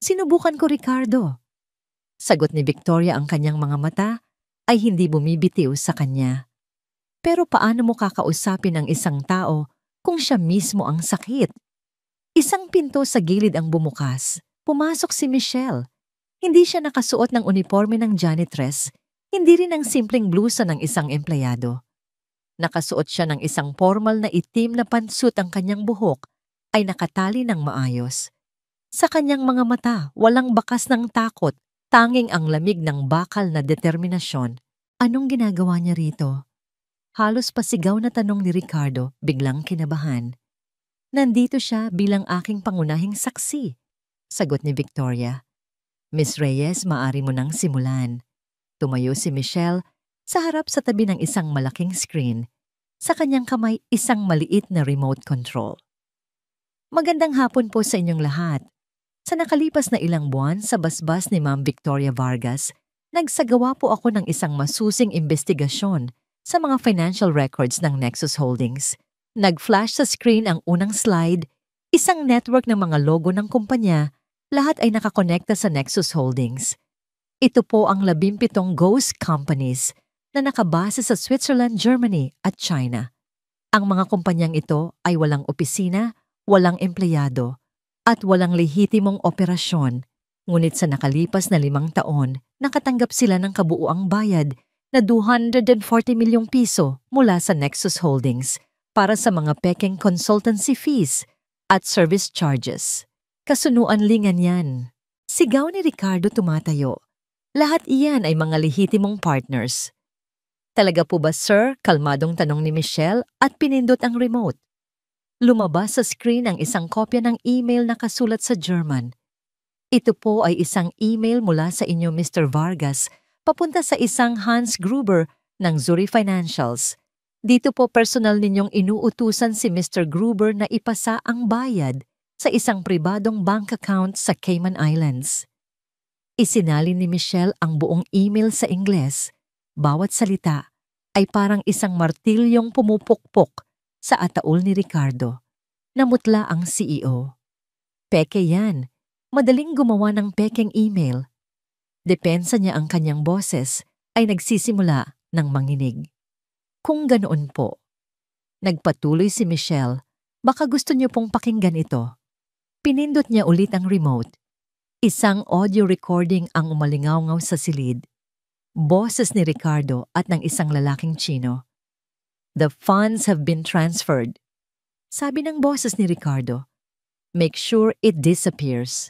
Sinubukan ko, Ricardo. Sagot ni Victoria, ang kanyang mga mata ay hindi bumibitiw sa kanya. Pero paano mo kakausapin ang isang tao kung siya mismo ang sakit? Isang pinto sa gilid ang bumukas. Pumasok si Michelle. Hindi siya nakasuot ng uniforme ng janitress, hindi rin ang simpleng blusa ng isang empleyado. Nakasuot siya ng isang formal na itim na pantsuit, ang kanyang buhok ay nakatali ng maayos. Sa kanyang mga mata, walang bakas ng takot, tanging ang lamig ng bakal na determinasyon. Anong ginagawa niya rito? Halos pasigaw na tanong ni Ricardo, biglang kinabahan. Nandito siya bilang aking pangunahing saksi, sagot ni Victoria. Miss Reyes, maaari mo nang simulan. Tumayo si Michelle sa harap sa tabi ng isang malaking screen. Sa kanyang kamay, isang maliit na remote control. Magandang hapon po sa inyong lahat. Sa nakalipas na ilang buwan sa basbas ni Ma'am Victoria Vargas, nagsagawa po ako ng isang masusing investigasyon sa mga financial records ng Nexus Holdings. Nag-flash sa screen ang unang slide, isang network ng mga logo ng kumpanya, lahat ay nakakonekta sa Nexus Holdings. Ito po ang 17 ghost companies na nakabase sa Switzerland, Germany at China. Ang mga kumpanyang ito ay walang opisina, walang empleyado, at walang lehitimong operasyon. Ngunit sa nakalipas na 5 taon, nakatanggap sila ng kabuuang bayad na 240 milyong piso mula sa Nexus Holdings para sa mga pekeng consultancy fees at service charges. Kasunuan-lingan yan. Sigaw ni Ricardo tumatayo. Lahat iyan ay mga lehitimong partners. Talaga po ba, sir? Kalmadong tanong ni Michelle at pinindot ang remote. Lumabas sa screen ang isang kopya ng email na kasulat sa German. Ito po ay isang email mula sa inyo, Mr. Vargas, papunta sa isang Hans Gruber ng Zurich Financials. Dito po personal ninyong inuutusan si Mr. Gruber na ipasa ang bayad sa isang pribadong bank account sa Cayman Islands. Isinalin ni Michelle ang buong email sa Ingles. Bawat salita ay parang isang martilyong pumupukpok sa ataol ni Ricardo. Namutla ang CEO. Peke yan. Madaling gumawa ng pekeng email. Depensa niya, ang kanyang boses ay nagsisimula ng manginig. Kung ganoon po, nagpatuloy si Michelle, baka gusto niyo pong pakinggan ito. Pinindot niya ulit ang remote. Isang audio recording ang umalingaw-ngaw sa silid. Boses ni Ricardo at ng isang lalaking Chino. The funds have been transferred. Sabi ng boses ni Ricardo, make sure it disappears.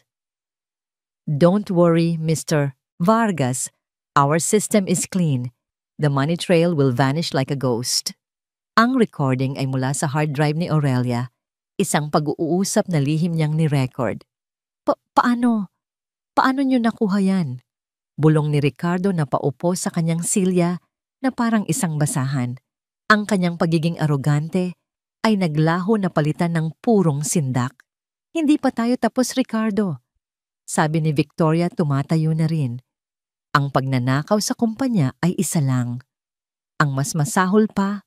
Don't worry, Mr. Vargas. Our system is clean. The money trail will vanish like a ghost. Ang recording ay mula sa hard drive ni Aurelia, isang pag-uusap na lihim niyang ni-record. Paano? Paano niyo nakuha yan? Bulong ni Ricardo na paupo sa kanyang silya na parang isang basahan. Ang kanyang pagiging arogante ay naglaho na palitan ng purong sindak. Hindi pa tayo tapos, Ricardo. Sabi ni Victoria, tumatayo na rin. Ang pagnanakaw sa kumpanya ay isa lang. Ang mas masahol pa,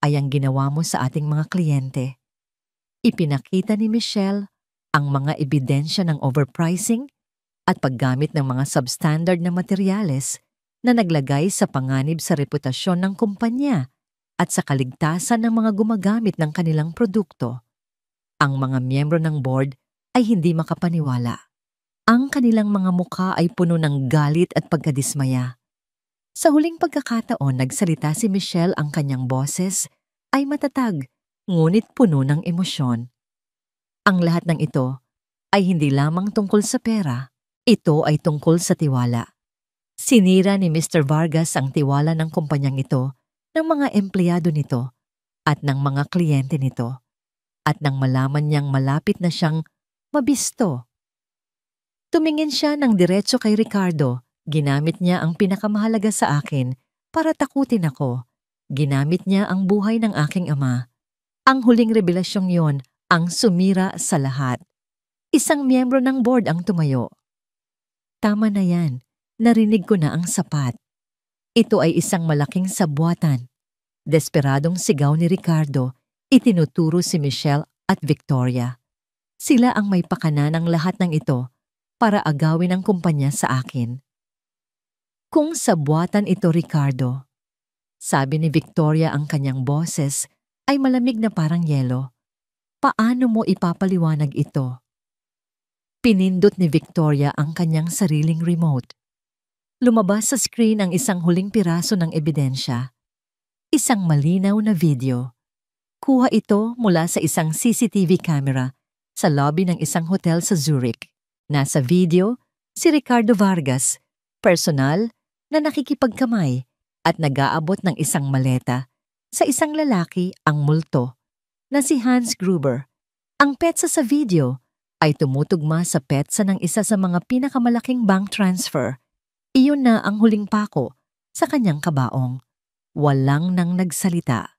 ay ang ginawa mo sa ating mga kliyente. Ipinakita ni Michelle ang mga ebidensya ng overpricing at paggamit ng mga substandard na materyales na naglagay sa panganib sa reputasyon ng kumpanya at sa kaligtasan ng mga gumagamit ng kanilang produkto. Ang mga miyembro ng board ay hindi makapaniwala. Ang kanilang mga mukha ay puno ng galit at pagkadismaya. Sa huling pagkakataon, nagsalita si Michelle. Ang kanyang boses ay matatag, ngunit puno ng emosyon. Ang lahat ng ito ay hindi lamang tungkol sa pera, ito ay tungkol sa tiwala. Sinira ni Mr. Vargas ang tiwala ng kumpanyang ito, ng mga empleyado nito, at ng mga kliyente nito, at nang malaman niyang malapit na siyang mabisto. Tumingin siya ng diretso kay Ricardo. Ginamit niya ang pinakamahalaga sa akin para takutin ako. Ginamit niya ang buhay ng aking ama. Ang huling revelasyong yon ang sumira sa lahat. Isang miyembro ng board ang tumayo. Tama na yan. Narinig ko na ang sapat. Ito ay isang malaking sabwatan. Desperadong sigaw ni Ricardo, itinuturo si Michelle at Victoria. Sila ang may pakana ng lahat ng ito para agawin ang kumpanya sa akin. Kung sabwatan ito, Ricardo, sabi ni Victoria, ang kanyang boses ay malamig na parang yelo. Paano mo ipapaliwanag ito? Pinindot ni Victoria ang kanyang sariling remote. Lumabas sa screen ang isang huling piraso ng ebidensya. Isang malinaw na video. Kuha ito mula sa isang CCTV camera sa lobby ng isang hotel sa Zurich. Nasa video, si Ricardo Vargas, personal na nakikipagkamay at nag-aabot ng isang maleta sa isang lalaki, ang multo, na si Hans Gruber. Ang petsa sa video ay tumutugma sa petsa ng isa sa mga pinakamalaking bank transfer. Iyon na ang huling pako sa kanyang kabaong. Walang nang nagsalita.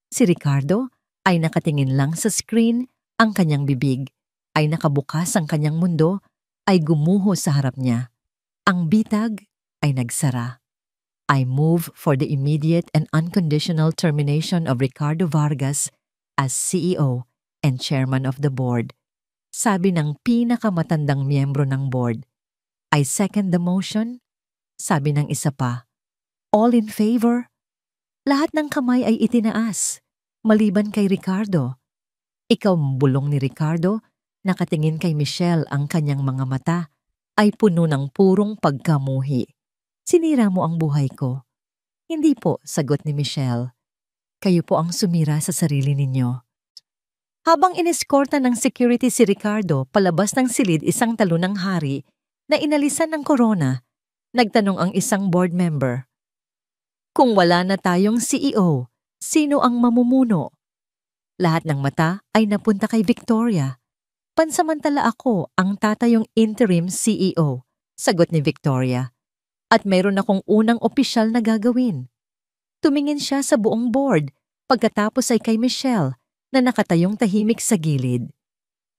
Si Ricardo ay nakatingin lang sa screen, ang kanyang bibig ay nakabukas, ang kanyang mundo ay gumuho sa harap niya. Ang bitag ay nagsara. I move for the immediate and unconditional termination of Ricardo Vargas as CEO and Chairman of the Board. Sabi ng pinakamatandang miyembro ng board. I second the motion. Sabi ng isa pa. All in favor? Lahat ng kamay ay itinaas, maliban kay Ricardo. Ikaw, bulong ni Ricardo, nakatingin kay Michelle. Ang kanyang mga mata ay puno ng purong pagkamuhi. Sinira mo ang buhay ko. Hindi po, sagot ni Michelle. Kayo po ang sumira sa sarili ninyo. Habang ineskorta ng security si Ricardo palabas ng silid isang talunang hari na inalisan ng korona, nagtanong ang isang board member. Kung wala na tayong CEO, sino ang mamumuno? Lahat ng mata ay napunta kay Victoria. Pansamantala ako ang tatayong interim CEO, sagot ni Victoria. At mayroon akong unang opisyal na gagawin. Tumingin siya sa buong board, pagkatapos ay kay Michelle na nakatayong tahimik sa gilid.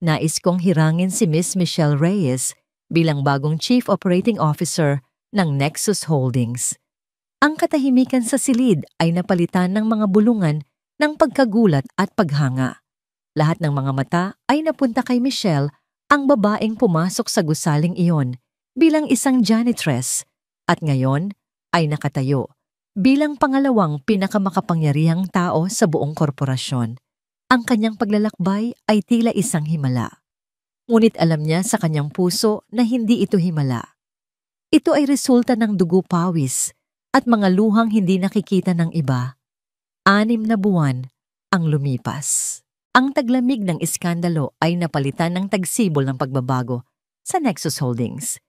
Nais kong hirangin si Miss Michelle Reyes bilang bagong Chief Operating Officer ng Nexus Holdings. Ang katahimikan sa silid ay napalitan ng mga bulungan ng pagkagulat at paghanga. Lahat ng mga mata ay napunta kay Michelle, ang babaeng pumasok sa gusaling iyon bilang isang janitress at ngayon ay nakatayo bilang pangalawang pinakamakapangyarihang tao sa buong korporasyon. Ang kanyang paglalakbay ay tila isang himala. Ngunit alam niya sa kanyang puso na hindi ito himala. Ito ay resulta ng dugo, pawis at mga luhang hindi nakikita ng iba. 6 na buwan ang lumipas. Ang taglamig ng iskandalo ay napalitan ng tagsibol ng pagbabago sa Nexus Holdings.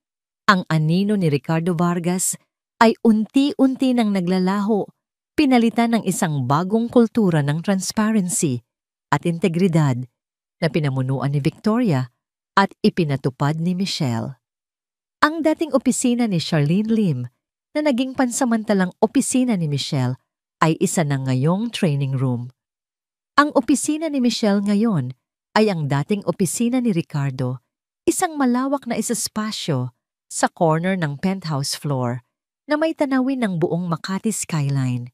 Ang anino ni Ricardo Vargas ay unti-unti nang naglalaho, pinalitan ng isang bagong kultura ng transparency at integridad na pinamunuan ni Victoria at ipinatupad ni Michelle. Ang dating opisina ni Charlene Lim na naging pansamantalang opisina ni Michelle ay isa na ngayong training room. Ang opisina ni Michelle ngayon ay ang dating opisina ni Ricardo, isang malawak na espasyo sa corner ng penthouse floor na may tanawin ng buong Makati skyline.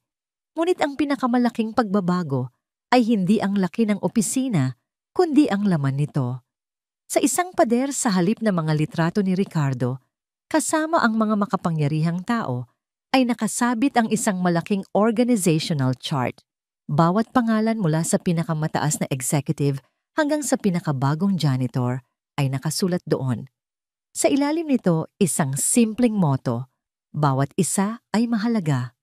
Ngunit ang pinakamalaking pagbabago ay hindi ang laki ng opisina, kundi ang laman nito. Sa isang pader sa halip na mga litrato ni Ricardo, kasama ang mga makapangyarihang tao, ay nakasabit ang isang malaking organizational chart. Bawat pangalan mula sa pinakamataas na executive hanggang sa pinakabagong janitor ay nakasulat doon. Sa ilalim nito, isang simpleng motto, bawat isa ay mahalaga.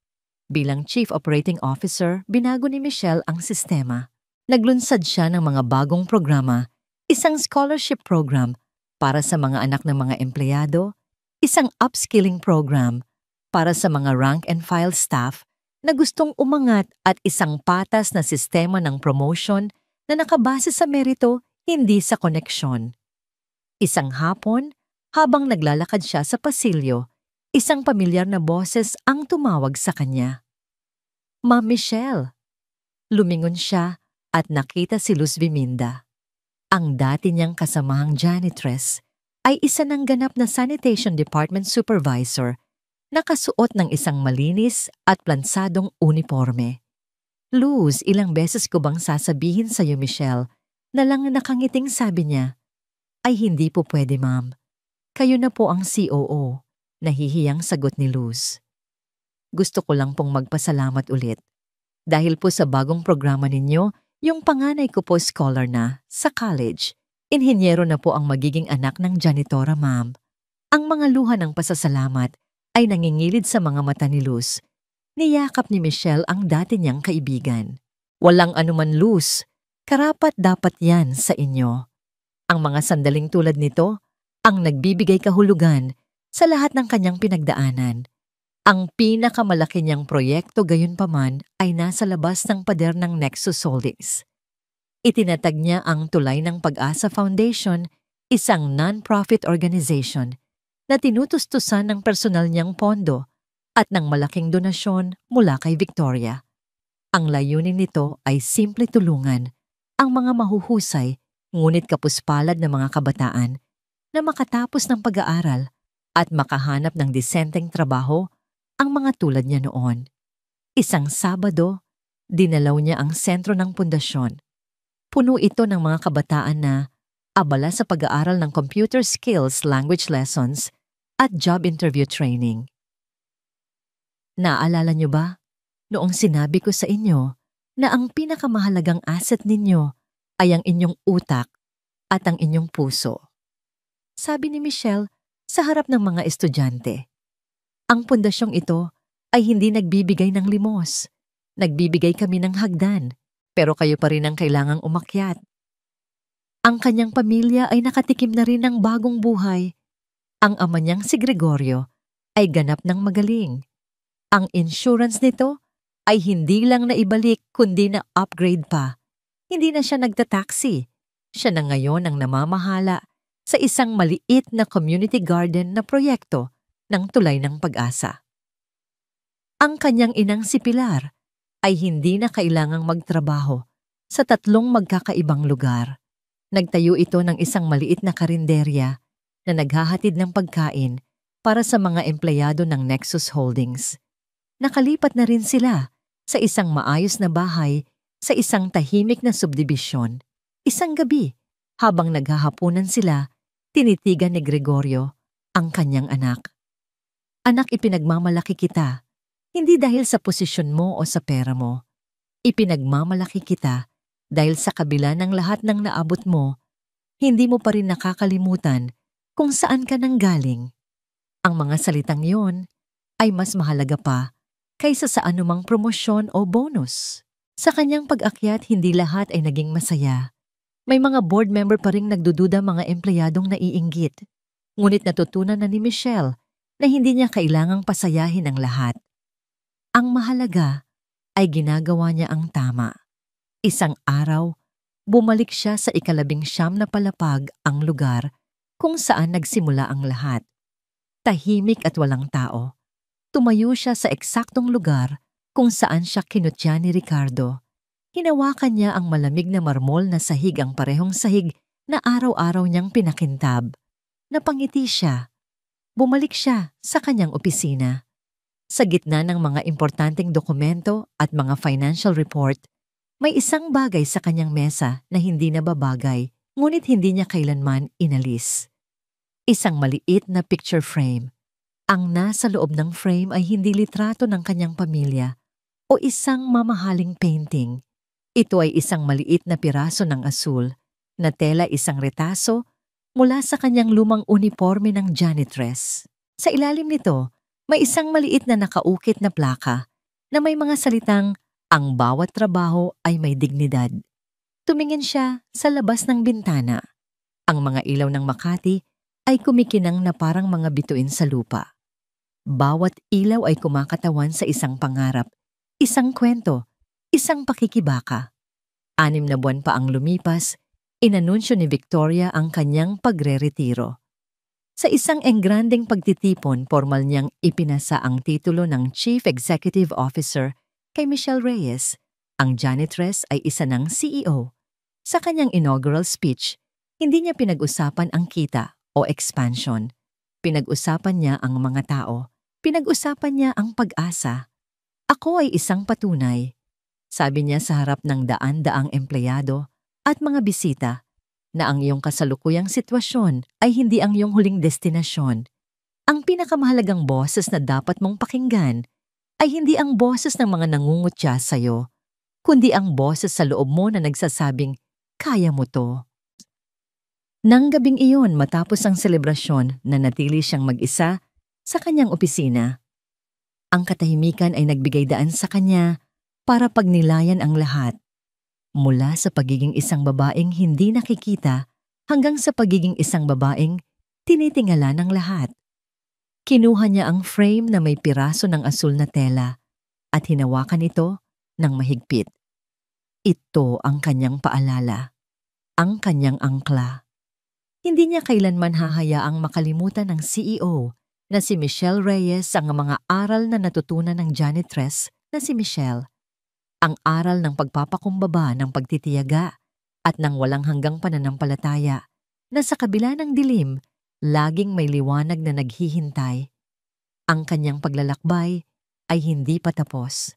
Bilang Chief Operating Officer, binago ni Michelle ang sistema. Naglunsad siya ng mga bagong programa, isang scholarship program para sa mga anak ng mga empleyado, isang upskilling program para sa mga rank and file staff na gustong umangat at isang patas na sistema ng promotion na nakabase sa merito, hindi sa koneksyon. Isang hapon, habang naglalakad siya sa pasilyo, isang pamilyar na boses ang tumawag sa kanya. Ma'am Michelle. Lumingon siya at nakita si Luz Biminda. Ang dati niyang kasamahang janitress ay isa ng ganap na sanitation department supervisor, nakasuot ng isang malinis at plansadong uniforme. Luz, ilang beses ko bang sasabihin sa iyo, Michelle, na lang nakangiting sabi niya, ay hindi po pwede, ma'am. Kayo na po ang COO, nahihiyang sagot ni Luz. Gusto ko lang pong magpasalamat ulit. Dahil po sa bagong programa ninyo, yung panganay ko po scholar na sa college. Inhinyero na po ang magiging anak ng janitora, ma'am. Ang mga luha ng pasasalamat ay nangingilid sa mga mata ni Luz. Niyakap ni Michelle ang dati niyang kaibigan. Walang anuman, Luz. Karapat dapat yan sa inyo. Ang mga sandaling tulad nito ang nagbibigay kahulugan sa lahat ng kanyang pinagdaanan. Ang pinakamalaki niyang proyekto gayunpaman ay nasa labas ng pader ng Nexus Holdings. Itinatag niya ang Tulay ng Pag-asa Foundation, isang non-profit organization na tinutustusan ng personal niyang pondo at ng malaking donasyon mula kay Victoria. Ang layunin nito ay simple tulungan ang mga mahuhusay ngunit kapuspalad na mga kabataan na makatapos ng pag-aaral at makahanap ng disenteng trabaho ang mga tulad niya noon. Isang Sabado, dinalaw niya ang sentro ng pundasyon. Puno ito ng mga kabataan na abala sa pag-aaral ng computer skills, language lessons, at job interview training. Naalala niyo ba, noong sinabi ko sa inyo na ang pinakamahalagang asset ninyo ay ang inyong utak at ang inyong puso? Sabi ni Michelle sa harap ng mga estudyante. Ang pundasyong ito ay hindi nagbibigay ng limos. Nagbibigay kami ng hagdan, pero kayo pa rin ang kailangang umakyat. Ang kanyang pamilya ay nakatikim na rin ng bagong buhay. Ang ama niyang si Gregorio ay ganap ng magaling. Ang insurance nito ay hindi lang naibalik kundi na upgrade pa. Hindi na siya nagtataksi. Siya na ngayon ang namamahala sa isang maliit na community garden na proyekto ng Tulay ng Pag-asa. Ang kanyang inang si Pilar ay hindi na kailangang magtrabaho sa 3 magkakaibang lugar. Nagtayo ito ng isang maliit na karinderya na naghahatid ng pagkain para sa mga empleyado ng Nexus Holdings. Nakalipat na rin sila sa isang maayos na bahay sa isang tahimik na subdibisyon. Isang gabi, habang naghahapunan sila, tinitigan ni Gregorio ang kanyang anak. Anak, ipinagmamalaki kita, hindi dahil sa posisyon mo o sa pera mo. Ipinagmamalaki kita dahil sa kabila ng lahat ng naabot mo, hindi mo pa rin nakakalimutan kung saan ka nanggaling. Ang mga salitang yon ay mas mahalaga pa kaysa sa anumang promosyon o bonus. Sa kanyang pag-akyat, hindi lahat ay naging masaya. May mga board member pa ring nagdududa, mga empleyadong naiinggit. Ngunit natutunan na ni Michelle na hindi niya kailangang pasayahin ang lahat. Ang mahalaga ay ginagawa niya ang tama. Isang araw, bumalik siya sa 19 na palapag, ang lugar kung saan nagsimula ang lahat. Tahimik at walang tao. Tumayo siya sa eksaktong lugar kung saan siya kinutya ni Ricardo. Hinawakan niya ang malamig na marmol na sahig, ang parehong sahig na araw-araw niyang pinakintab. Napangiti siya. Bumalik siya sa kanyang opisina. Sa gitna ng mga importanteng dokumento at mga financial report, may isang bagay sa kanyang mesa na hindi nababagay, ngunit hindi niya kailanman inalis. Isang maliit na picture frame. Ang nasa loob ng frame ay hindi litrato ng kanyang pamilya o isang mamahaling painting. Ito ay isang maliit na piraso ng asul na tela, isang retaso mula sa kanyang lumang uniforme ng janitress. Sa ilalim nito, may isang maliit na nakaukit na plaka na may mga salitang, "Ang bawat trabaho ay may dignidad." Tumingin siya sa labas ng bintana. Ang mga ilaw ng Makati ay kumikinang na parang mga bituin sa lupa. Bawat ilaw ay kumakatawan sa isang pangarap, isang kwento, isang pakikibaka. 6 na buwan pa ang lumipas, inanunsyo ni Victoria ang kanyang pagre-retiro. Sa isang engrandeng pagtitipon, formal niyang ipinasa ang titulo ng Chief Executive Officer kay Michelle Reyes. Ang janitress ay isa ng CEO. Sa kanyang inaugural speech, hindi niya pinag-usapan ang kita o expansion. Pinag-usapan niya ang mga tao. Pinag-usapan niya ang pag-asa. "Ako ay isang patunay," sabi niya sa harap ng daan-daang empleyado at mga bisita, "na ang iyong kasalukuyang sitwasyon ay hindi ang iyong huling destinasyon. Ang pinakamahalagang boses na dapat mong pakinggan ay hindi ang boses ng mga nangungutya sa'yo, kundi ang boses sa loob mo na nagsasabing, kaya mo to." Nang gabing iyon, matapos ang selebrasyon, nanatili siyang mag-isa sa kanyang opisina. Ang katahimikan ay nagbigay daan sa kanya para pagnilayan ang lahat. Mula sa pagiging isang babaeng hindi nakikita hanggang sa pagiging isang babaeng tinitingala ng lahat. Kinuha niya ang frame na may piraso ng asul na tela at hinawakan ito ng mahigpit. Ito ang kanyang paalala, ang kanyang angkla. Hindi niya kailanman hahayaang makalimutan ng CEO na si Michelle Reyes ang mga aral na natutunan ng janitress na si Michelle. Ang aral ng pagpapakumbaba, ng pagtitiyaga at ng walang hanggang pananampalataya na sa kabila ng dilim, laging may liwanag na naghihintay. Ang kanyang paglalakbay ay hindi pa tapos.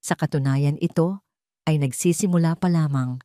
Sa katunayan, ito ay nagsisimula pa lamang.